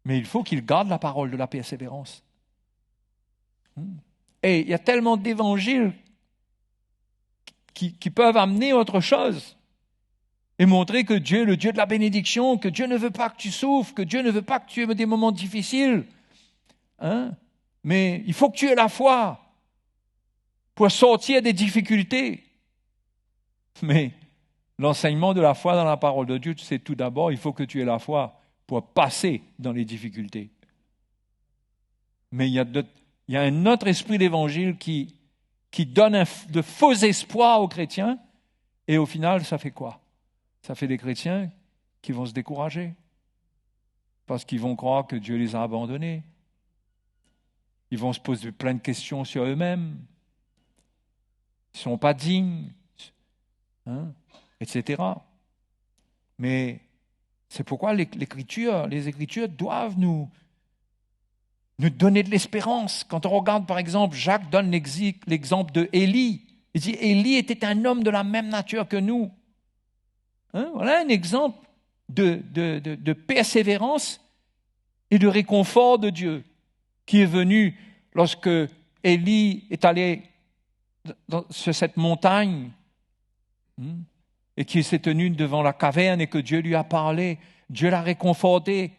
Mais il faut qu'il garde la parole de la persévérance. Et il y a tellement d'évangiles qui peuvent amener autre chose et montrer que Dieu est le Dieu de la bénédiction, que Dieu ne veut pas que tu souffres, que Dieu ne veut pas que tu aies des moments difficiles. Mais il faut que tu aies la foi pour sortir des difficultés. Mais l'enseignement de la foi dans la parole de Dieu, c'est tout d'abord, il faut que tu aies la foi pour passer dans les difficultés. Mais il y a un autre esprit d'évangile qui donne de faux espoirs aux chrétiens, et au final, ça fait quoi? Ça fait des chrétiens qui vont se décourager, parce qu'ils vont croire que Dieu les a abandonnés. Ils vont se poser plein de questions sur eux-mêmes. Ils ne sont pas dignes, etc. Mais c'est pourquoi les Écritures doivent nous donner de l'espérance. Quand on regarde, par exemple, Jacques donne l'exemple de Élie. Il dit, Élie était un homme de la même nature que nous. Voilà un exemple de persévérance et de réconfort de Dieu qui est venu lorsque Élie est allé sur cette montagne et qu'il s'est tenu devant la caverne et que Dieu lui a parlé. Dieu l'a réconforté.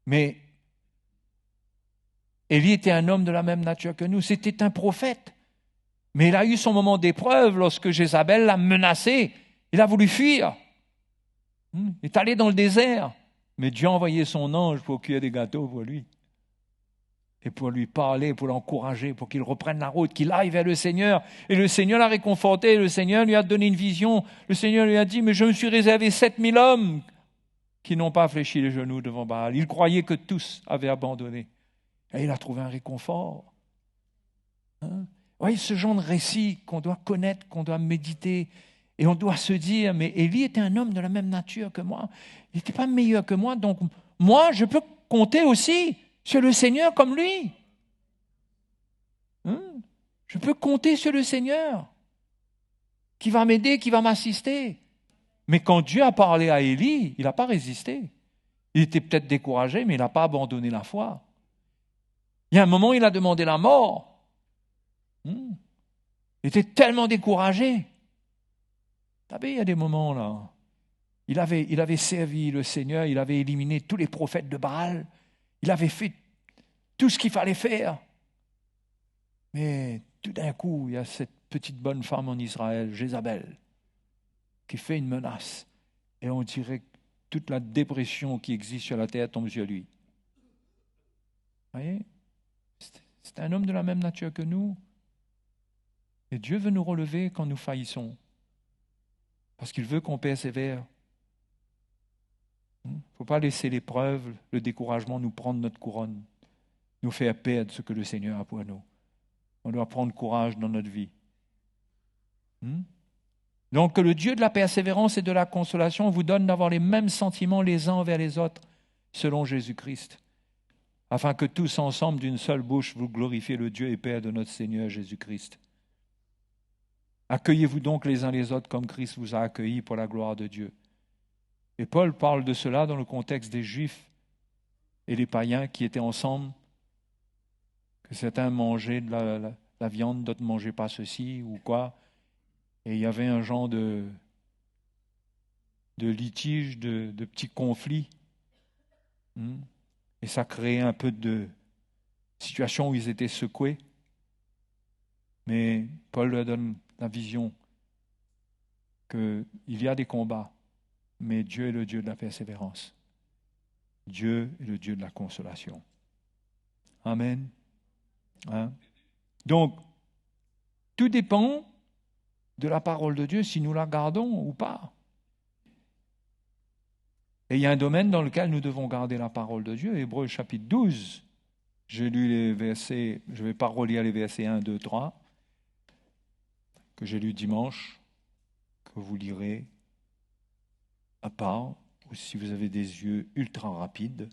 Mais Élie était un homme de la même nature que nous. C'était un prophète. Mais il a eu son moment d'épreuve lorsque Jézabel l'a menacé. Il a voulu fuir. Il est allé dans le désert. Mais Dieu a envoyé son ange pour cuire des gâteaux pour lui. Et pour lui parler, pour l'encourager, pour qu'il reprenne la route, qu'il aille vers le Seigneur. Et le Seigneur l'a réconforté, le Seigneur lui a donné une vision. Le Seigneur lui a dit, mais je me suis réservé 7000 hommes qui n'ont pas fléchi les genoux devant Baal. Il croyait que tous avaient abandonné. Et il a trouvé un réconfort. Oui, ce genre de récit qu'on doit connaître, qu'on doit méditer, et on doit se dire, mais Élie était un homme de la même nature que moi. Il n'était pas meilleur que moi, donc moi, je peux compter aussi sur le Seigneur comme lui. Je peux compter sur le Seigneur qui va m'aider, qui va m'assister. Mais quand Dieu a parlé à Élie, il n'a pas résisté. Il était peut-être découragé, mais il n'a pas abandonné la foi. Il y a un moment, il a demandé la mort. Il était tellement découragé. Vous savez, il y a des moments là. Il avait servi le Seigneur, il avait éliminé tous les prophètes de Baal. Il avait fait tout ce qu'il fallait faire. Mais tout d'un coup, il y a cette petite bonne femme en Israël, Jézabel, qui fait une menace. Et on dirait que toute la dépression qui existe sur la terre tombe sur lui. Vous voyez? C'est un homme de la même nature que nous. Et Dieu veut nous relever quand nous faillissons. Parce qu'il veut qu'on persévère. Il ne faut pas laisser l'épreuve, le découragement nous prendre notre couronne, nous faire perdre ce que le Seigneur a pour nous. On doit prendre courage dans notre vie. Donc que le Dieu de la persévérance et de la consolation vous donne d'avoir les mêmes sentiments les uns envers les autres, selon Jésus-Christ, afin que tous ensemble, d'une seule bouche, vous glorifiez le Dieu et Père de notre Seigneur Jésus-Christ. Accueillez-vous donc les uns les autres comme Christ vous a accueillis pour la gloire de Dieu. Et Paul parle de cela dans le contexte des Juifs et les païens qui étaient ensemble, que certains mangeaient de la viande, d'autres ne mangeaient pas ceci ou quoi. Et il y avait un genre de litige, de petits conflits. Et ça créait un peu de situation où ils étaient secoués. Mais Paul leur donne la vision qu'il y a des combats, mais Dieu est le Dieu de la persévérance. Dieu est le Dieu de la consolation. Amen. Donc, tout dépend de la parole de Dieu, si nous la gardons ou pas. Et il y a un domaine dans lequel nous devons garder la parole de Dieu. Hébreux chapitre 12. J'ai lu les versets, je ne vais pas relire les versets 1, 2, 3, que j'ai lu dimanche, que vous lirez à part, ou si vous avez des yeux ultra rapides,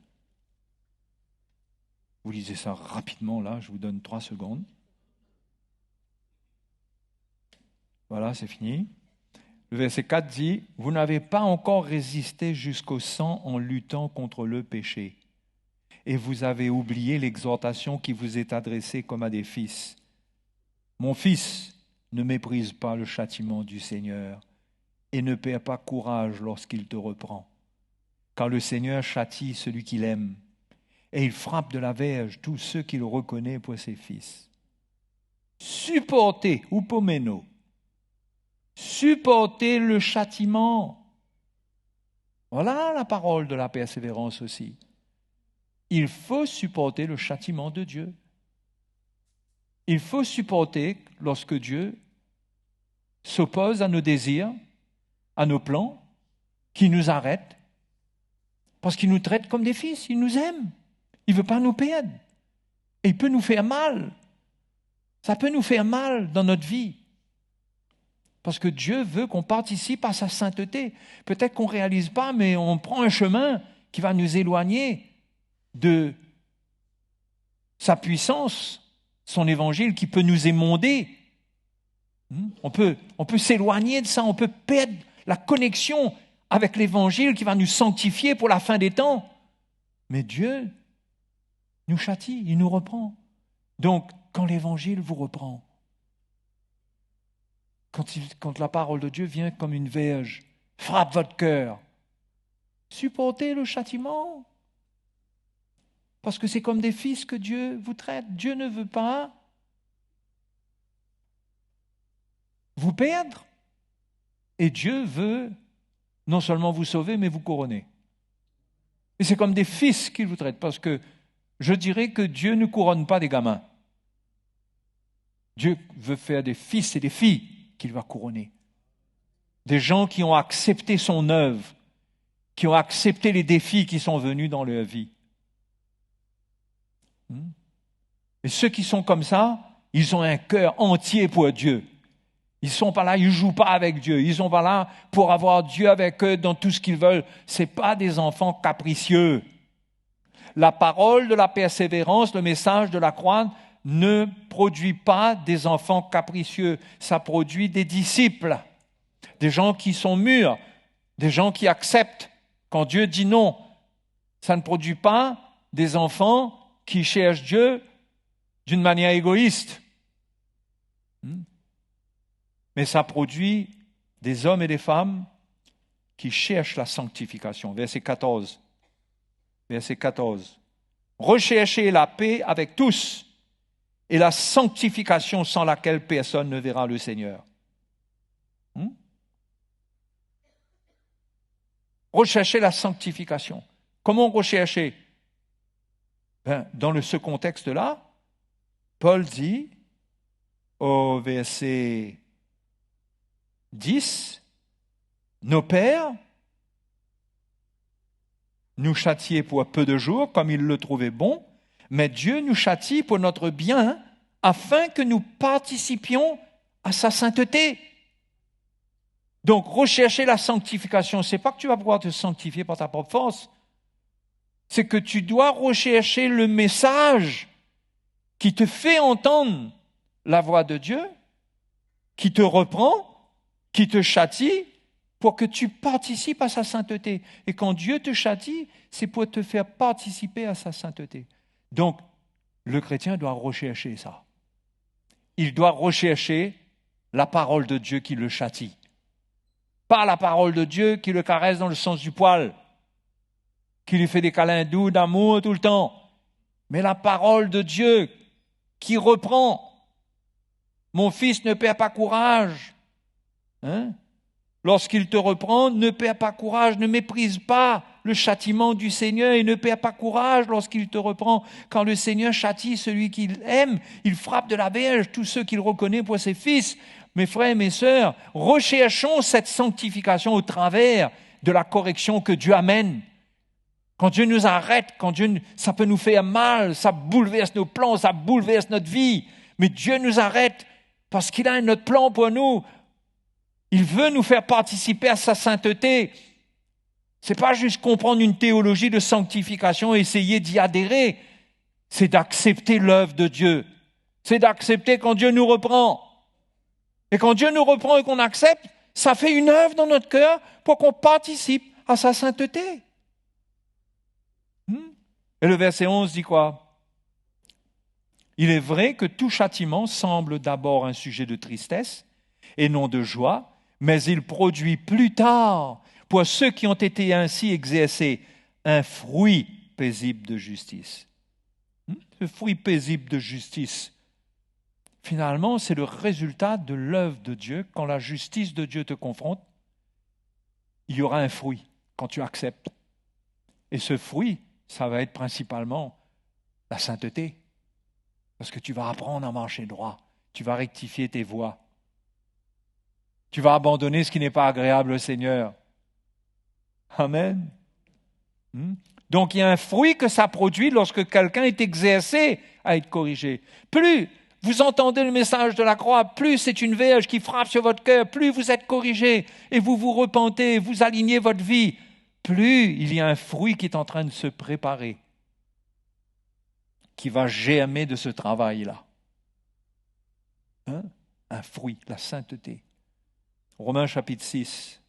vous lisez ça rapidement là, je vous donne 3 secondes. Voilà, c'est fini. Le verset 4 dit, « Vous n'avez pas encore résisté jusqu'au sang en luttant contre le péché. Et vous avez oublié l'exhortation qui vous est adressée comme à des fils. Mon fils, ne méprise pas le châtiment du Seigneur et ne perds pas courage lorsqu'il te reprend. Car le Seigneur châtie celui qu'il aime et il frappe de la verge tous ceux qu'il reconnaît pour ses fils. Supportez, upomeno, supportez le châtiment. Voilà la parole de la persévérance aussi. Il faut supporter le châtiment de Dieu. Il faut supporter lorsque Dieu s'oppose à nos désirs, à nos plans, qu'il nous arrête, parce qu'il nous traite comme des fils, il nous aime. Il ne veut pas nous perdre. Et il peut nous faire mal. Ça peut nous faire mal dans notre vie. Parce que Dieu veut qu'on participe à sa sainteté. Peut-être qu'on ne réalise pas, mais on prend un chemin qui va nous éloigner de sa puissance, son évangile qui peut nous émonder. On peut s'éloigner de ça, on peut perdre la connexion avec l'évangile qui va nous sanctifier pour la fin des temps. Mais Dieu nous châtie, il nous reprend. Donc, quand l'évangile vous reprend, quand la parole de Dieu vient comme une verge, frappe votre cœur, supportez le châtiment. Parce que c'est comme des fils que Dieu vous traite. Dieu ne veut pas vous perdre. Et Dieu veut non seulement vous sauver, mais vous couronner. Et c'est comme des fils qu'il vous traite. Parce que je dirais que Dieu ne couronne pas des gamins. Dieu veut faire des fils et des filles qu'il va couronner. Des gens qui ont accepté son œuvre, qui ont accepté les défis qui sont venus dans leur vie. Et ceux qui sont comme ça, ils ont un cœur entier pour Dieu. Ils ne sont pas là, ils ne jouent pas avec Dieu. Ils ne sont pas là pour avoir Dieu avec eux dans tout ce qu'ils veulent. Ce n'est pas des enfants capricieux. La parole de la persévérance, le message de la croix ne produit pas des enfants capricieux. Ça produit des disciples, des gens qui sont mûrs, des gens qui acceptent. Quand Dieu dit non, ça ne produit pas des enfants qui cherchent Dieu d'une manière égoïste. Mais ça produit des hommes et des femmes qui cherchent la sanctification. Verset 14. Verset 14. Recherchez la paix avec tous et la sanctification sans laquelle personne ne verra le Seigneur. Recherchez la sanctification. Comment rechercher? Dans ce contexte-là, Paul dit au verset 10, « Nos pères nous châtiaient pour peu de jours, comme ils le trouvaient bon, mais Dieu nous châtie pour notre bien, afin que nous participions à sa sainteté. » Donc, rechercher la sanctification, ce n'est pas que tu vas pouvoir te sanctifier par ta propre force, c'est que tu dois rechercher le message qui te fait entendre la voix de Dieu, qui te reprend, qui te châtie, pour que tu participes à sa sainteté. Et quand Dieu te châtie, c'est pour te faire participer à sa sainteté. Donc, le chrétien doit rechercher ça. Il doit rechercher la parole de Dieu qui le châtie. Pas la parole de Dieu qui le caresse dans le sens du poil, qui lui fait des câlins doux, d'amour tout le temps. Mais la parole de Dieu qui reprend. Mon fils, ne perds pas courage. Lorsqu'il te reprend, ne perds pas courage, ne méprise pas le châtiment du Seigneur et ne perds pas courage lorsqu'il te reprend. Quand le Seigneur châtie celui qu'il aime, il frappe de la verge tous ceux qu'il reconnaît pour ses fils. Mes frères et mes sœurs, recherchons cette sanctification au travers de la correction que Dieu amène. Quand Dieu nous arrête, ça peut nous faire mal, ça bouleverse nos plans, ça bouleverse notre vie. Mais Dieu nous arrête parce qu'il a un autre plan pour nous. Il veut nous faire participer à sa sainteté. C'est pas juste comprendre une théologie de sanctification et essayer d'y adhérer. C'est d'accepter l'œuvre de Dieu. C'est d'accepter quand Dieu nous reprend. Et quand Dieu nous reprend et qu'on accepte, ça fait une œuvre dans notre cœur pour qu'on participe à sa sainteté. Et le verset 11 dit quoi? Il est vrai que tout châtiment semble d'abord un sujet de tristesse et non de joie, mais il produit plus tard, pour ceux qui ont été ainsi exercés, un fruit paisible de justice. Ce fruit paisible de justice, finalement, c'est le résultat de l'œuvre de Dieu. Quand la justice de Dieu te confronte, il y aura un fruit quand tu acceptes. Et ce fruit, ça va être principalement la sainteté. Parce que tu vas apprendre à marcher droit. Tu vas rectifier tes voies. Tu vas abandonner ce qui n'est pas agréable au Seigneur. Amen. Donc il y a un fruit que ça produit lorsque quelqu'un est exercé à être corrigé. Plus vous entendez le message de la croix, plus c'est une verge qui frappe sur votre cœur, plus vous êtes corrigé et vous vous repentez, vous alignez votre vie, plus il y a un fruit qui est en train de se préparer, qui va germer de ce travail-là. Un fruit, la sainteté. Romains chapitre 6.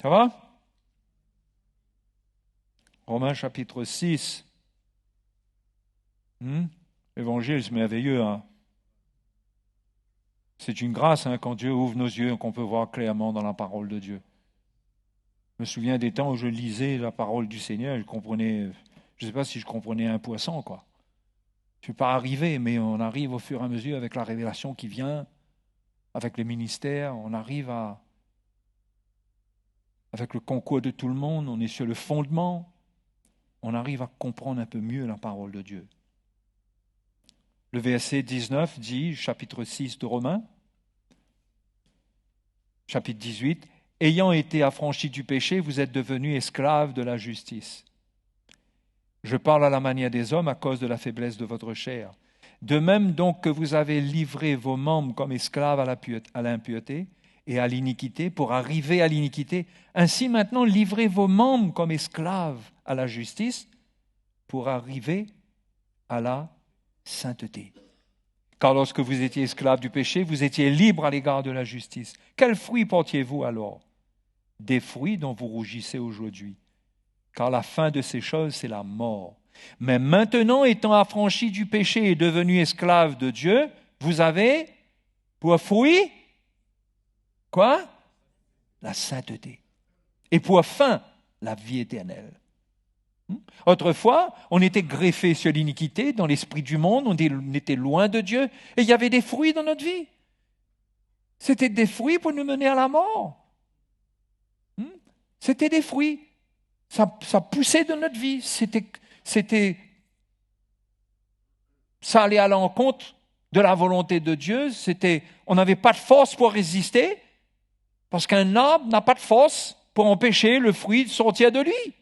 Ça va? Romains chapitre 6. L'évangile, c'est merveilleux. C'est une grâce quand Dieu ouvre nos yeux et qu'on peut voir clairement dans la parole de Dieu. Je me souviens des temps où je lisais la parole du Seigneur, je ne sais pas si je comprenais un poisson, quoi. Je ne suis pas arrivé, mais on arrive au fur et à mesure avec la révélation qui vient, avec les ministères, on arrive avec le concours de tout le monde, on est sur le fondement, on arrive à comprendre un peu mieux la parole de Dieu. Le verset 19 dit, chapitre 6 de Romains, chapitre 18, « Ayant été affranchis du péché, vous êtes devenus esclaves de la justice. Je parle à la manière des hommes à cause de la faiblesse de votre chair. De même donc que vous avez livré vos membres comme esclaves à l'impureté et à l'iniquité pour arriver à l'iniquité, ainsi maintenant livrez vos membres comme esclaves à la justice pour arriver à la sainteté. Car lorsque vous étiez esclaves du péché, vous étiez libres à l'égard de la justice. Quels fruits portiez-vous alors? Des fruits dont vous rougissez aujourd'hui. Car la fin de ces choses, c'est la mort. Mais maintenant, étant affranchis du péché et devenus esclaves de Dieu, vous avez pour fruit, quoi? La sainteté. Et pour fin, la vie éternelle. Autrefois, on était greffé sur l'iniquité, dans l'esprit du monde, on était loin de Dieu, et il y avait des fruits dans notre vie. C'était des fruits pour nous mener à la mort. C'était des fruits. Ça poussait de notre vie. Ça allait à l'encontre de la volonté de Dieu. On n'avait pas de force pour résister, parce qu'un arbre n'a pas de force pour empêcher le fruit de sortir de lui.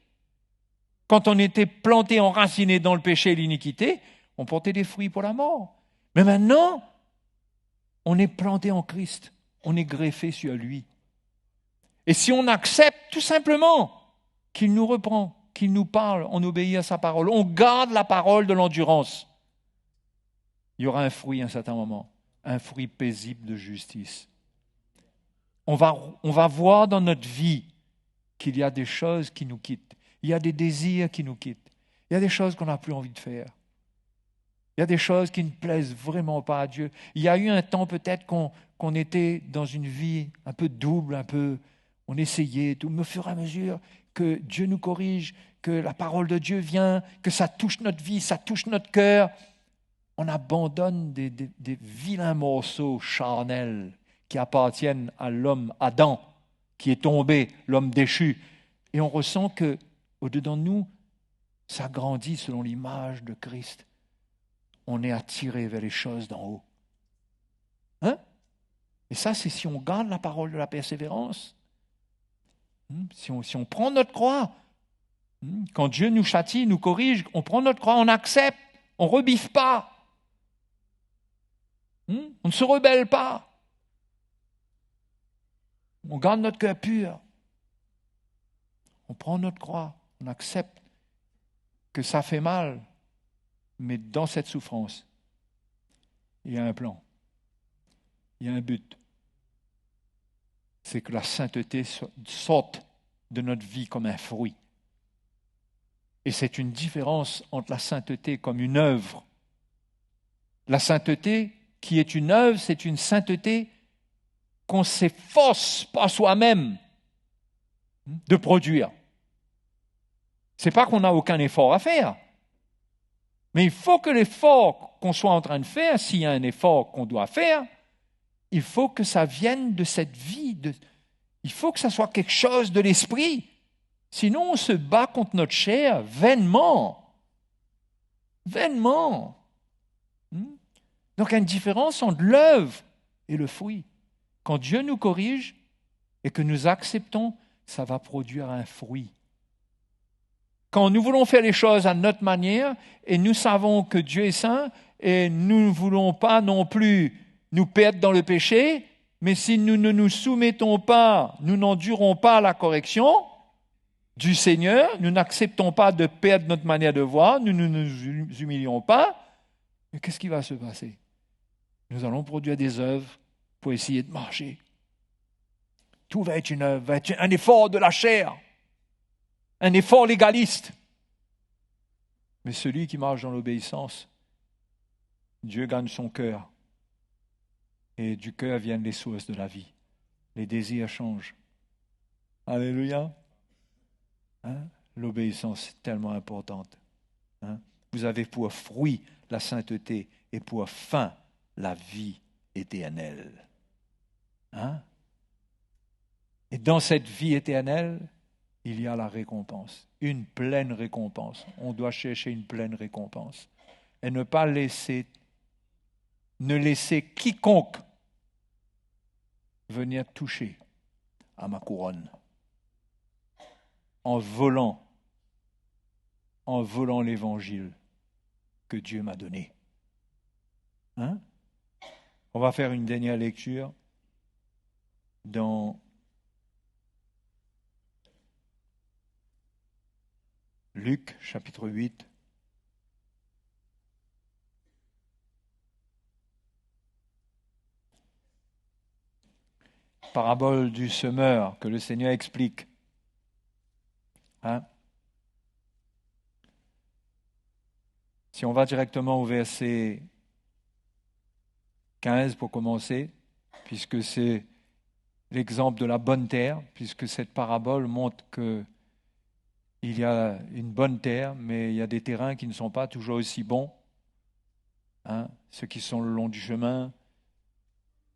Quand on était planté, enraciné dans le péché et l'iniquité, on portait des fruits pour la mort. Mais maintenant, on est planté en Christ. On est greffé sur lui. Et si on accepte tout simplement qu'il nous reprend, qu'il nous parle, on obéit à sa parole, on garde la parole de l'endurance. il y aura un fruit à un certain moment, un fruit paisible de justice. On va voir dans notre vie qu'il y a des choses qui nous quittent. Il y a des désirs qui nous quittent. Il y a des choses qu'on n'a plus envie de faire. Il y a des choses qui ne plaisent vraiment pas à Dieu. Il y a eu un temps peut-être qu'on était dans une vie un peu double, on essayait tout, mais au fur et à mesure que Dieu nous corrige, que la parole de Dieu vient, que ça touche notre vie, ça touche notre cœur, on abandonne des vilains morceaux charnels qui appartiennent à l'homme Adam, qui est tombé, l'homme déchu. Et on ressent que au-dedans de nous, ça grandit selon l'image de Christ. On est attiré vers les choses d'en haut. Hein? Et ça, c'est si on garde la parole de la persévérance. Si on prend notre croix, quand Dieu nous châtie, nous corrige, on prend notre croix, on accepte, on ne rebiffe pas. On ne se rebelle pas. On garde notre cœur pur. On prend notre croix, on accepte que ça fait mal, mais dans cette souffrance, il y a un plan, il y a un but. C'est que la sainteté sorte de notre vie comme un fruit. Et c'est une différence entre la sainteté comme une œuvre. La sainteté qui est une œuvre, c'est une sainteté qu'on ne s'efforce pas soi-même de produire. Ce n'est pas qu'on n'a aucun effort à faire. Mais il faut que l'effort qu'on soit en train de faire, s'il y a un effort qu'on doit faire, il faut que ça vienne de cette vie. Il faut que ça soit quelque chose de l'esprit. Sinon, on se bat contre notre chair vainement. Vainement. Donc, il y a une différence entre l'œuvre et le fruit. Quand Dieu nous corrige et que nous acceptons, ça va produire un fruit. Quand nous voulons faire les choses à notre manière et nous savons que Dieu est saint et nous ne voulons pas non plus nous perdre dans le péché, mais si nous ne nous soumettons pas, nous n'endurons pas la correction du Seigneur, nous n'acceptons pas de perdre notre manière de voir, nous ne nous humilions pas, mais qu'est-ce qui va se passer? Nous allons produire des œuvres pour essayer de marcher. Tout va être une œuvre, va être un effort de la chair, un effort légaliste. Mais celui qui marche dans l'obéissance, Dieu gagne son cœur. Et du cœur viennent les sources de la vie. Les désirs changent. Alléluia. L'obéissance est tellement importante. Vous avez pour fruit la sainteté et pour fin la vie éternelle. Et dans cette vie éternelle, il y a la récompense, une pleine récompense. On doit chercher une pleine récompense. Et ne laisser quiconque venir toucher à ma couronne en volant l'évangile que Dieu m'a donné. On va faire une dernière lecture dans Luc, chapitre 8. Parabole du semeur que le Seigneur explique. Si on va directement au verset 15 pour commencer, puisque c'est l'exemple de la bonne terre, puisque cette parabole montre qu'il y a une bonne terre, mais il y a des terrains qui ne sont pas toujours aussi bons. Ceux qui sont le long du chemin,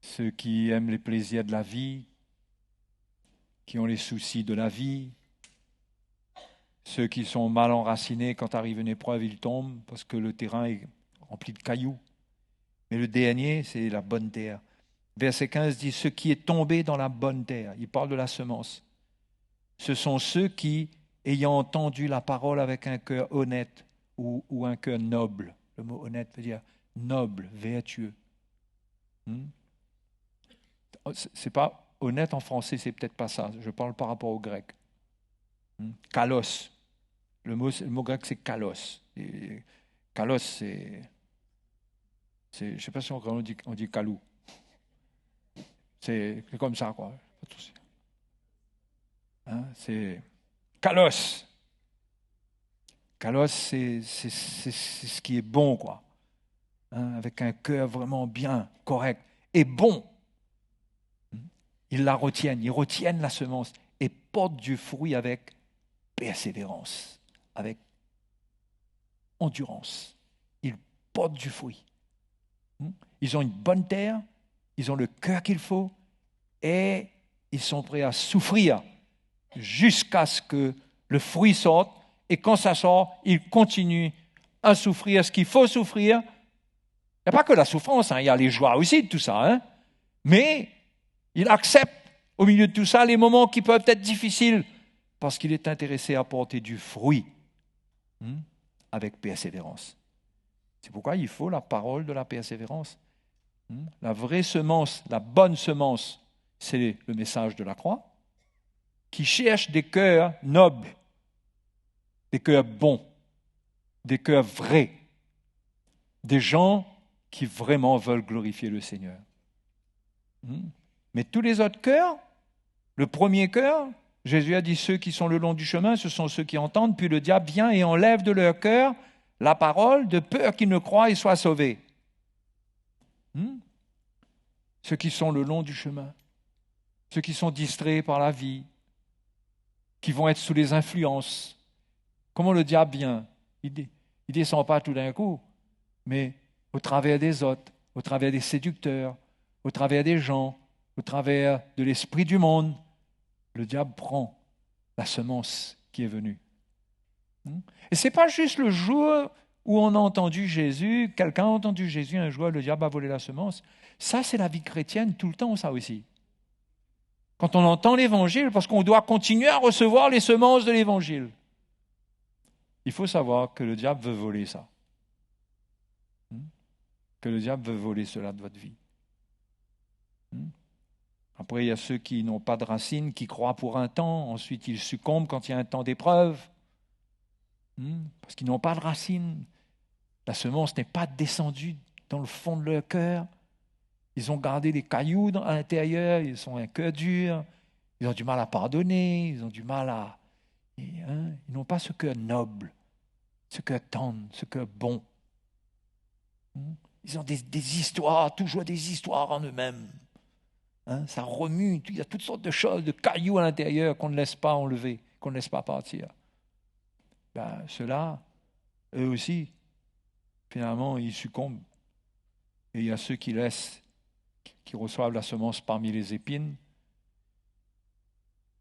ceux qui aiment les plaisirs de la vie, qui ont les soucis de la vie, ceux qui sont mal enracinés, quand arrive une épreuve, ils tombent parce que le terrain est rempli de cailloux. Mais le dernier, c'est la bonne terre. Verset 15 dit « Ce qui est tombé dans la bonne terre », il parle de la semence. Ce sont ceux qui, ayant entendu la parole avec un cœur honnête ou un cœur noble. Le mot honnête veut dire noble, vertueux. C'est pas honnête en français, c'est peut-être pas ça. Je parle par rapport au grec. Kalos. Le mot grec, c'est kalos. Et kalos, c'est Je ne sais pas si on dit calou. C'est comme ça, quoi. Hein, c'est kalos. Kalos, c'est ce qui est bon, quoi. Hein, avec un cœur vraiment bien, correct et bon. Ils la retiennent, ils retiennent la semence et portent du fruit avec persévérance, avec endurance. Ils portent du fruit. Ils ont une bonne terre, ils ont le cœur qu'il faut et ils sont prêts à souffrir jusqu'à ce que le fruit sorte. Et quand ça sort, ils continuent à souffrir ce qu'il faut souffrir. Il n'y a pas que la souffrance, il y a les joies aussi de tout ça. Mais il accepte au milieu de tout ça les moments qui peuvent être difficiles parce qu'il est intéressé à porter du fruit avec persévérance. C'est pourquoi il faut la parole de la persévérance. La vraie semence, la bonne semence, c'est le message de la croix qui cherche des cœurs nobles, des cœurs bons, des cœurs vrais, des gens qui vraiment veulent glorifier le Seigneur. Mais tous les autres cœurs, le premier cœur, Jésus a dit ceux qui sont le long du chemin, ce sont ceux qui entendent, puis le diable vient et enlève de leur cœur la parole de peur qu'ils ne croient et soient sauvés. Ceux qui sont le long du chemin, ceux qui sont distraits par la vie, qui vont être sous les influences. Comment le diable vient? Il ne descend pas tout d'un coup, mais au travers des autres, au travers des séducteurs, au travers des gens, au travers de l'esprit du monde, le diable prend la semence qui est venue. Et ce n'est pas juste le jour où on a entendu Jésus, quelqu'un a entendu Jésus un jour, le diable a volé la semence. Ça, c'est la vie chrétienne tout le temps, ça aussi. Quand on entend l'Évangile, parce qu'on doit continuer à recevoir les semences de l'Évangile. Il faut savoir que le diable veut voler ça. Que le diable veut voler cela de votre vie. Après, il y a ceux qui n'ont pas de racines, qui croient pour un temps, ensuite ils succombent quand il y a un temps d'épreuve. Parce qu'ils n'ont pas de racines. La semence n'est pas descendue dans le fond de leur cœur. Ils ont gardé des cailloux à l'intérieur, ils ont un cœur dur, ils ont du mal à pardonner, ils ont du mal à... ils n'ont pas ce cœur noble, ce cœur tendre, ce cœur bon. Ils ont des histoires, toujours des histoires en eux-mêmes. Ça remue, il y a toutes sortes de choses, de cailloux à l'intérieur qu'on ne laisse pas enlever, qu'on ne laisse pas partir. Ceux-là, eux aussi, finalement, ils succombent. Et il y a ceux qui laissent, qui reçoivent la semence parmi les épines.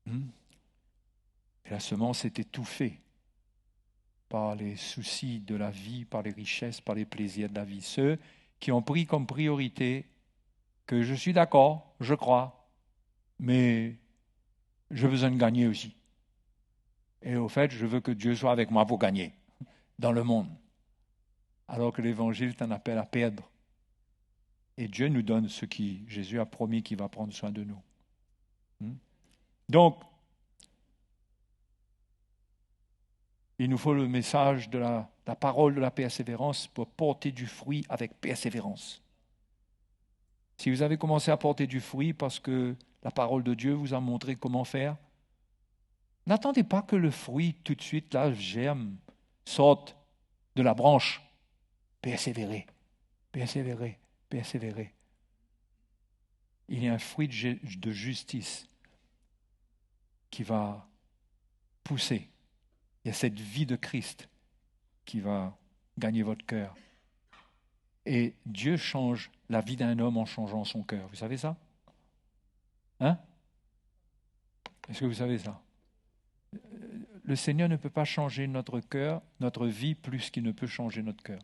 Et la semence est étouffée par les soucis de la vie, par les richesses, par les plaisirs de la vie. Ceux qui ont pris comme priorité que je suis d'accord, je crois, mais j'ai besoin de gagner aussi. Et au fait, je veux que Dieu soit avec moi pour gagner dans le monde. Alors que l'Évangile est un appel à perdre. Et Dieu nous donne ce qui Jésus a promis qu'il va prendre soin de nous. Donc, il nous faut le message de la parole de la persévérance pour porter du fruit avec persévérance. Si vous avez commencé à porter du fruit parce que la parole de Dieu vous a montré comment faire, n'attendez pas que le fruit tout de suite, là, germe, sorte de la branche. Persévérez, persévérez, persévérez. Il y a un fruit de justice qui va pousser. Il y a cette vie de Christ qui va gagner votre cœur. Et Dieu change la vie d'un homme en changeant son cœur. Vous savez ça? Est-ce que vous savez ça? Le Seigneur ne peut pas changer notre cœur, notre vie, plus qu'il ne peut changer notre cœur.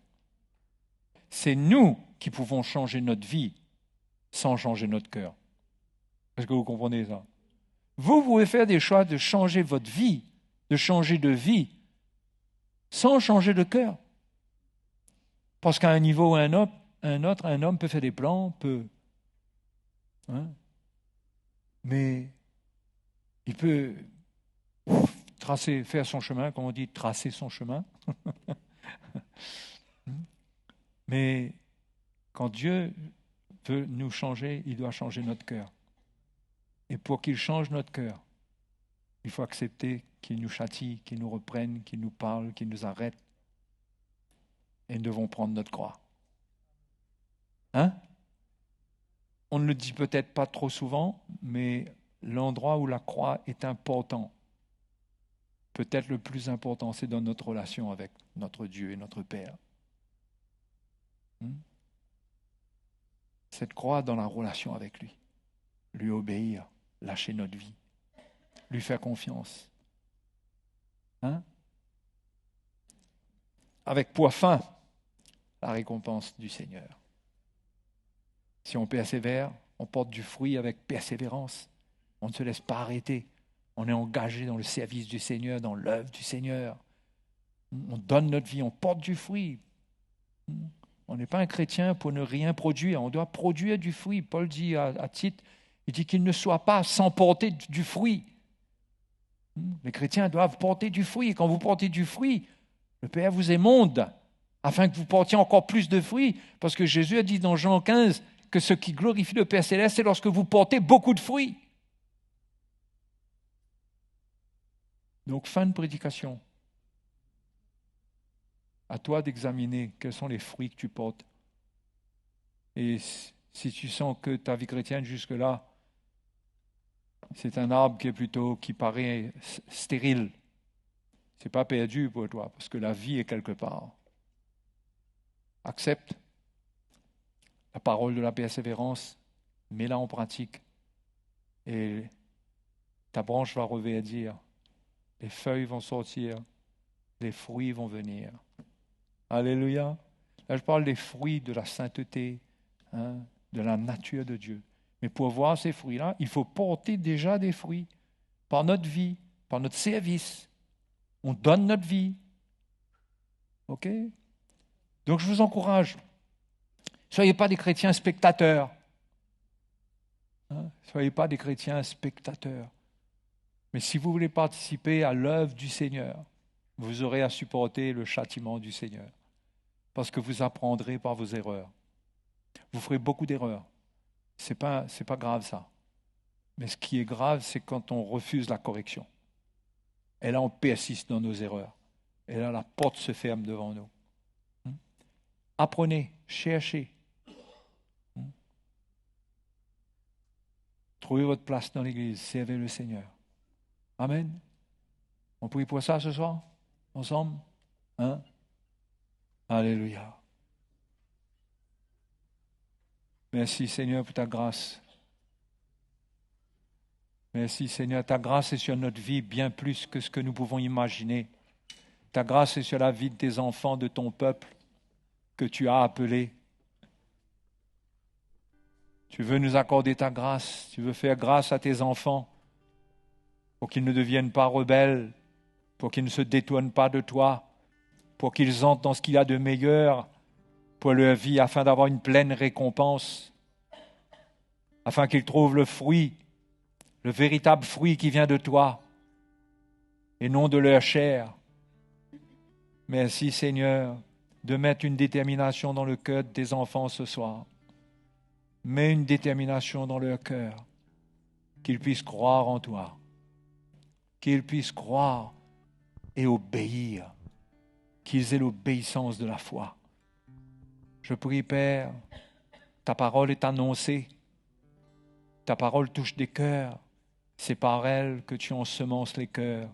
C'est nous qui pouvons changer notre vie sans changer notre cœur. Est-ce que vous comprenez ça? Vous pouvez faire des choix de changer votre vie, de changer de vie, sans changer de cœur. Parce qu'à un niveau ou un autre, un homme peut faire des plans, mais il peut faire son chemin, comme on dit, tracer son chemin. Mais Quand Dieu veut nous changer, il doit changer notre cœur. Et pour qu'il change notre cœur, il faut accepter qu'il nous châtie, qu'il nous reprenne, qu'il nous parle, qu'il nous arrête. Et nous devons prendre notre croix. Hein? On ne le dit peut-être pas trop souvent, mais l'endroit où la croix est important, peut-être le plus important, c'est dans notre relation avec notre Dieu et notre Père. Cette croix dans la relation avec lui. Lui obéir, lâcher notre vie, lui faire confiance. Hein? Avec poids fin, la récompense du Seigneur. Si on persévère, on porte du fruit avec persévérance. On ne se laisse pas arrêter. On est engagé dans le service du Seigneur, dans l'œuvre du Seigneur. On donne notre vie, on porte du fruit. On n'est pas un chrétien pour ne rien produire. On doit produire du fruit. Paul dit à Tite, il dit qu'il ne soit pas sans porter du fruit. Les chrétiens doivent porter du fruit. Et quand vous portez du fruit, le Père vous émonde afin que vous portiez encore plus de fruits. Parce que Jésus a dit dans Jean 15 que ce qui glorifie le Père Céleste, c'est lorsque vous portez beaucoup de fruits. Donc, fin de prédication. À toi d'examiner quels sont les fruits que tu portes. Et si tu sens que ta vie chrétienne jusque-là, c'est un arbre qui paraît stérile, c'est pas perdu pour toi, parce que la vie est quelque part. Accepte la parole de la persévérance, mets-la en pratique, et ta branche va reverdir, les feuilles vont sortir, les fruits vont venir. Alléluia. Là, je parle des fruits de la sainteté, de la nature de Dieu. Mais pour voir ces fruits-là, il faut porter déjà des fruits par notre vie, par notre service. On donne notre vie. OK? Donc, je vous encourage. Soyez pas des chrétiens spectateurs. Soyez pas des chrétiens spectateurs. Mais si vous voulez participer à l'œuvre du Seigneur, vous aurez à supporter le châtiment du Seigneur. Parce que vous apprendrez par vos erreurs. Vous ferez beaucoup d'erreurs. C'est pas grave ça. Mais ce qui est grave, c'est quand on refuse la correction. Et là, on persiste dans nos erreurs. Et là, la porte se ferme devant nous. Apprenez, cherchez. Trouvez votre place dans l'Église, servez le Seigneur. Amen. On prie pour ça ce soir, ensemble. Alléluia. Merci Seigneur pour ta grâce. Merci Seigneur, ta grâce est sur notre vie bien plus que ce que nous pouvons imaginer. Ta grâce est sur la vie de tes enfants, de ton peuple que tu as appelé. Tu veux nous accorder ta grâce, tu veux faire grâce à tes enfants pour qu'ils ne deviennent pas rebelles, pour qu'ils ne se détournent pas de toi, pour qu'ils entrent dans ce qu'il y a de meilleur pour leur vie, afin d'avoir une pleine récompense, afin qu'ils trouvent le fruit, le véritable fruit qui vient de toi, et non de leur chair. Merci Seigneur de mettre une détermination dans le cœur de tes enfants ce soir. Mets une détermination dans leur cœur, qu'ils puissent croire en toi, qu'ils puissent croire et obéir, qu'ils aient l'obéissance de la foi. Je prie, Père, ta parole est annoncée, ta parole touche des cœurs, c'est par elle que tu ensemences les cœurs,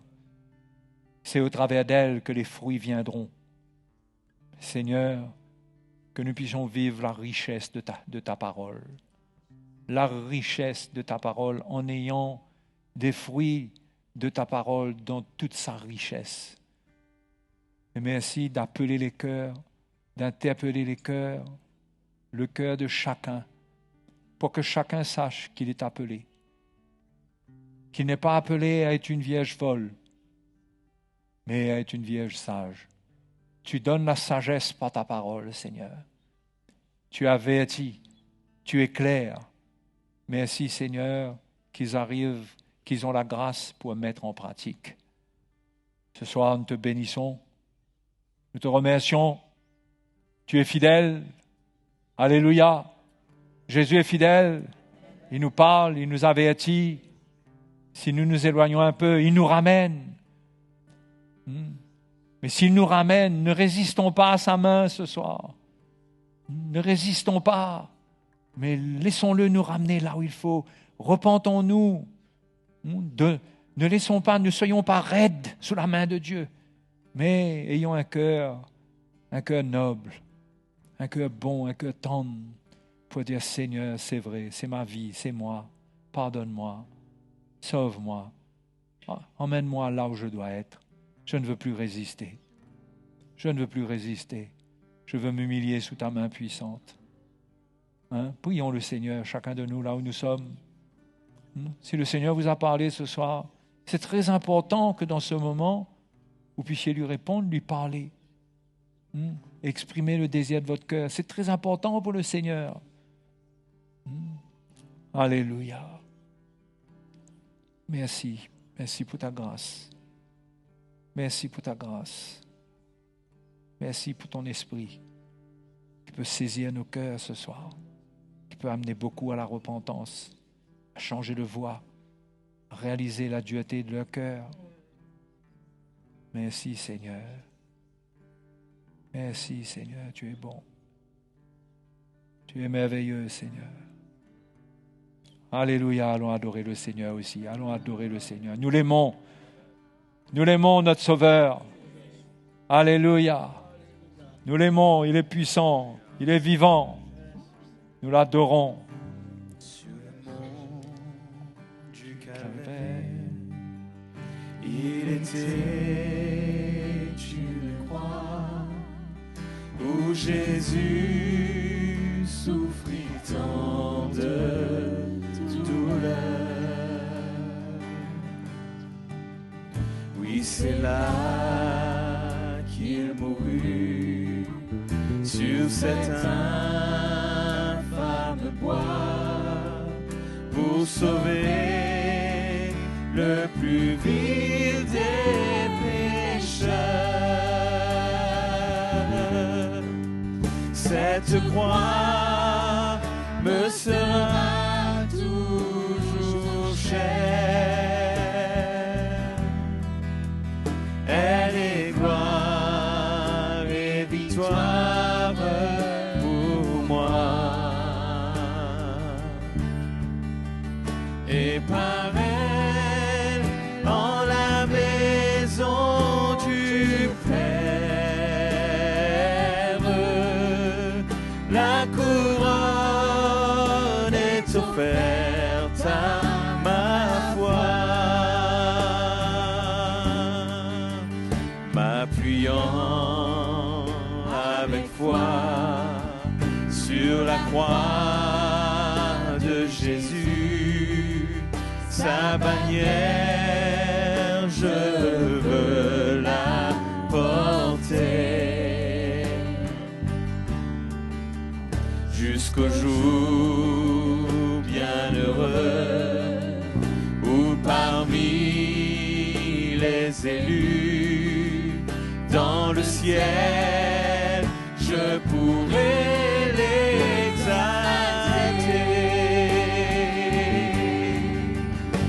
c'est au travers d'elle que les fruits viendront. Seigneur, que nous puissions vivre la richesse de ta parole, la richesse de ta parole en ayant des fruits de ta parole dans toute sa richesse. Et merci d'appeler les cœurs, d'interpeller les cœurs, le cœur de chacun, pour que chacun sache qu'il est appelé, qu'il n'est pas appelé à être une vierge folle, mais à être une vierge sage. Tu donnes la sagesse par ta parole, Seigneur. Tu avertis, tu éclaires. Merci, Seigneur, qu'ils arrivent, qu'ils ont la grâce pour mettre en pratique. Ce soir, nous te bénissons. Nous te remercions. Tu es fidèle. Alléluia. Jésus est fidèle. Il nous parle, il nous avertit. Si nous nous éloignons un peu, il nous ramène. Mais s'il nous ramène, ne résistons pas à sa main ce soir. Ne résistons pas, mais laissons-le nous ramener là où il faut. Repentons-nous. Ne soyons pas raides sous la main de Dieu, mais ayons un cœur noble, un cœur bon, un cœur tendre, pour dire Seigneur, c'est vrai, c'est ma vie, c'est moi, pardonne-moi, sauve-moi, emmène-moi là où je dois être. Je ne veux plus résister. Je ne veux plus résister. Je veux m'humilier sous ta main puissante. Prions le Seigneur, chacun de nous, là où nous sommes. Si le Seigneur vous a parlé ce soir, c'est très important que dans ce moment, vous puissiez lui répondre, lui parler. Exprimer le désir de votre cœur. C'est très important pour le Seigneur. Alléluia. Merci. Merci pour ta grâce. Merci pour ta grâce. Merci pour ton esprit qui peut saisir nos cœurs ce soir, qui peut amener beaucoup à la repentance, à changer de voie, à réaliser la dureté de leur cœur. Merci Seigneur. Merci Seigneur, tu es bon. Tu es merveilleux Seigneur. Alléluia, allons adorer le Seigneur aussi. Allons adorer le Seigneur. Nous l'aimons. Nous l'aimons, notre Sauveur. Alléluia. Nous l'aimons, il est puissant, il est vivant. Nous l'adorons. Sur le mont du Calvaire, il était une croix où Jésus souffrit tant de douleur. Oui, c'est là qu'il mourut sur cet infâme bois pour sauver le plus vil des pécheurs. Cette croix me sera toujours chère. Elle est gloire et victoire pour moi. Et par elle, en la maison du Père, la couronne est offerte à ma foi. M'appuyant avec foi sur la croix de Jésus, sa bannière, je veux la porter jusqu'au jour bienheureux où parmi les élus dans le ciel je pourrai l'exalter.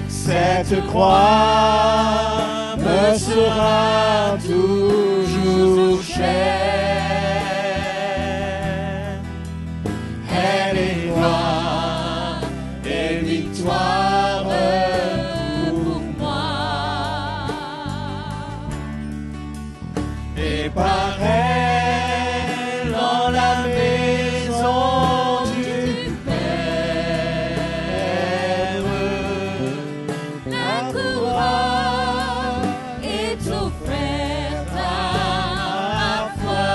Cette croix me sera toujours chère. Elle est gloire et victoire pour moi. Et par elle, en la maison du Père, La couronne est offerte à ma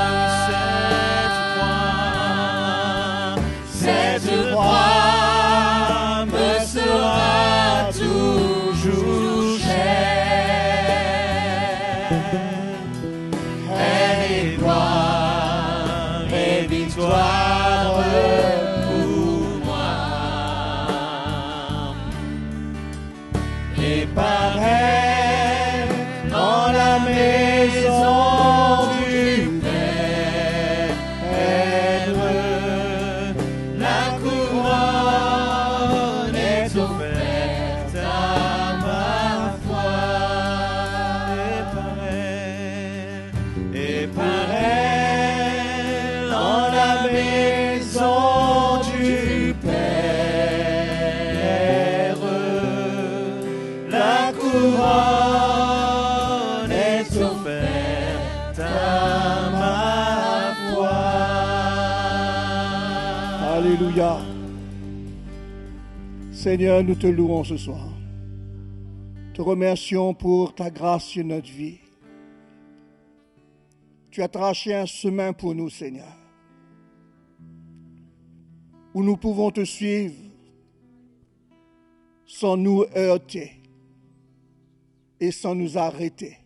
cette croix me sera toujours chère. Elle est gloire et victoire pour moi. Et par elle, en la maison du Père, Alléluia. Seigneur, nous te louons ce soir. Te remercions pour ta grâce sur notre vie. Tu as tracé un chemin pour nous, Seigneur, où nous pouvons te suivre sans nous heurter et sans nous arrêter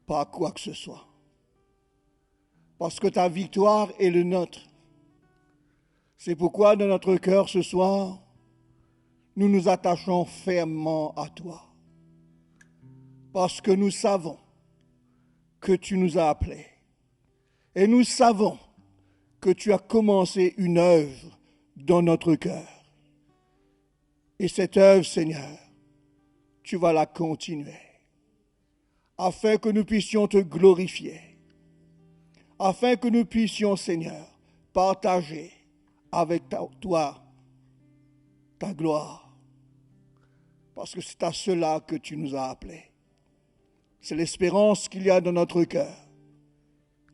par quoi que ce soit. Parce que ta victoire est le nôtre. C'est pourquoi dans notre cœur ce soir, nous nous attachons fermement à toi. Parce que nous savons que tu nous as appelés. Et nous savons que tu as commencé une œuvre dans notre cœur. Et cette œuvre, Seigneur, tu vas la continuer. Afin que nous puissions te glorifier. Afin que nous puissions, Seigneur, partager avec toi ta gloire. Parce que c'est à cela que tu nous as appelés. C'est l'espérance qu'il y a dans notre cœur,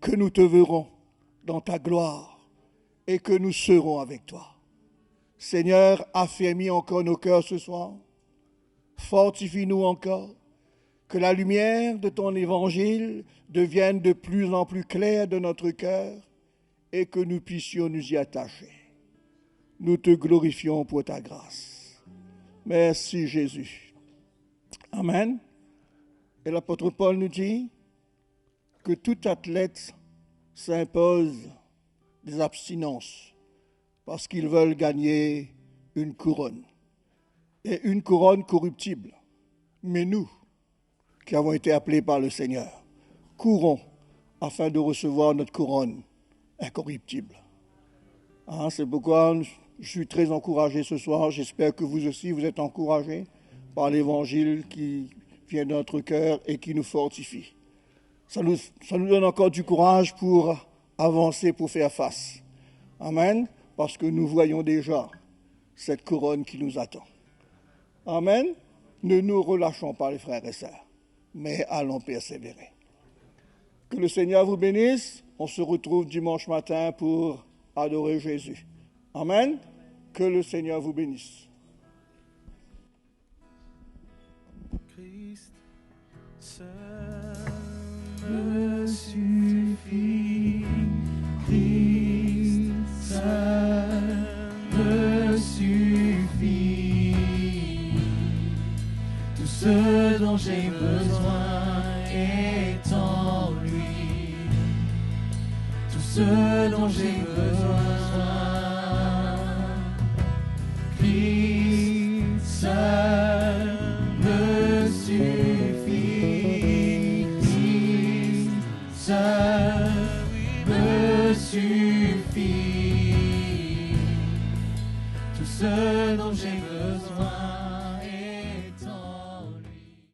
que nous te verrons dans ta gloire et que nous serons avec toi. Seigneur, affermis encore nos cœurs ce soir. Fortifie-nous encore. Que la lumière de ton évangile devienne de plus en plus claire dans notre cœur et que nous puissions nous y attacher. Nous te glorifions pour ta grâce. Merci Jésus. Amen. Et l'apôtre Paul nous dit que tout athlète s'impose des abstinences parce qu'ils veulent gagner une couronne. Et une couronne corruptible. Mais nous, qui avons été appelés par le Seigneur, courons afin de recevoir notre couronne incorruptible. C'est pourquoi je suis très encouragé ce soir. J'espère que vous aussi, vous êtes encouragés par l'évangile qui vient de notre cœur et qui nous fortifie. Ça nous donne encore du courage pour avancer, pour faire face. Amen. Parce que nous voyons déjà cette couronne qui nous attend. Amen. Ne nous relâchons pas, les frères et sœurs, mais allons persévérer. Que le Seigneur vous bénisse. On se retrouve dimanche matin pour adorer Jésus. Amen. Que le Seigneur vous bénisse. Christ seul me suffit. Christ seul me suffit. Tout ce dont j'ai besoin est en lui. Tout ce dont j'ai besoin. Christ seul me suffit. Christ seul me suffit. Tout ce dont j'ai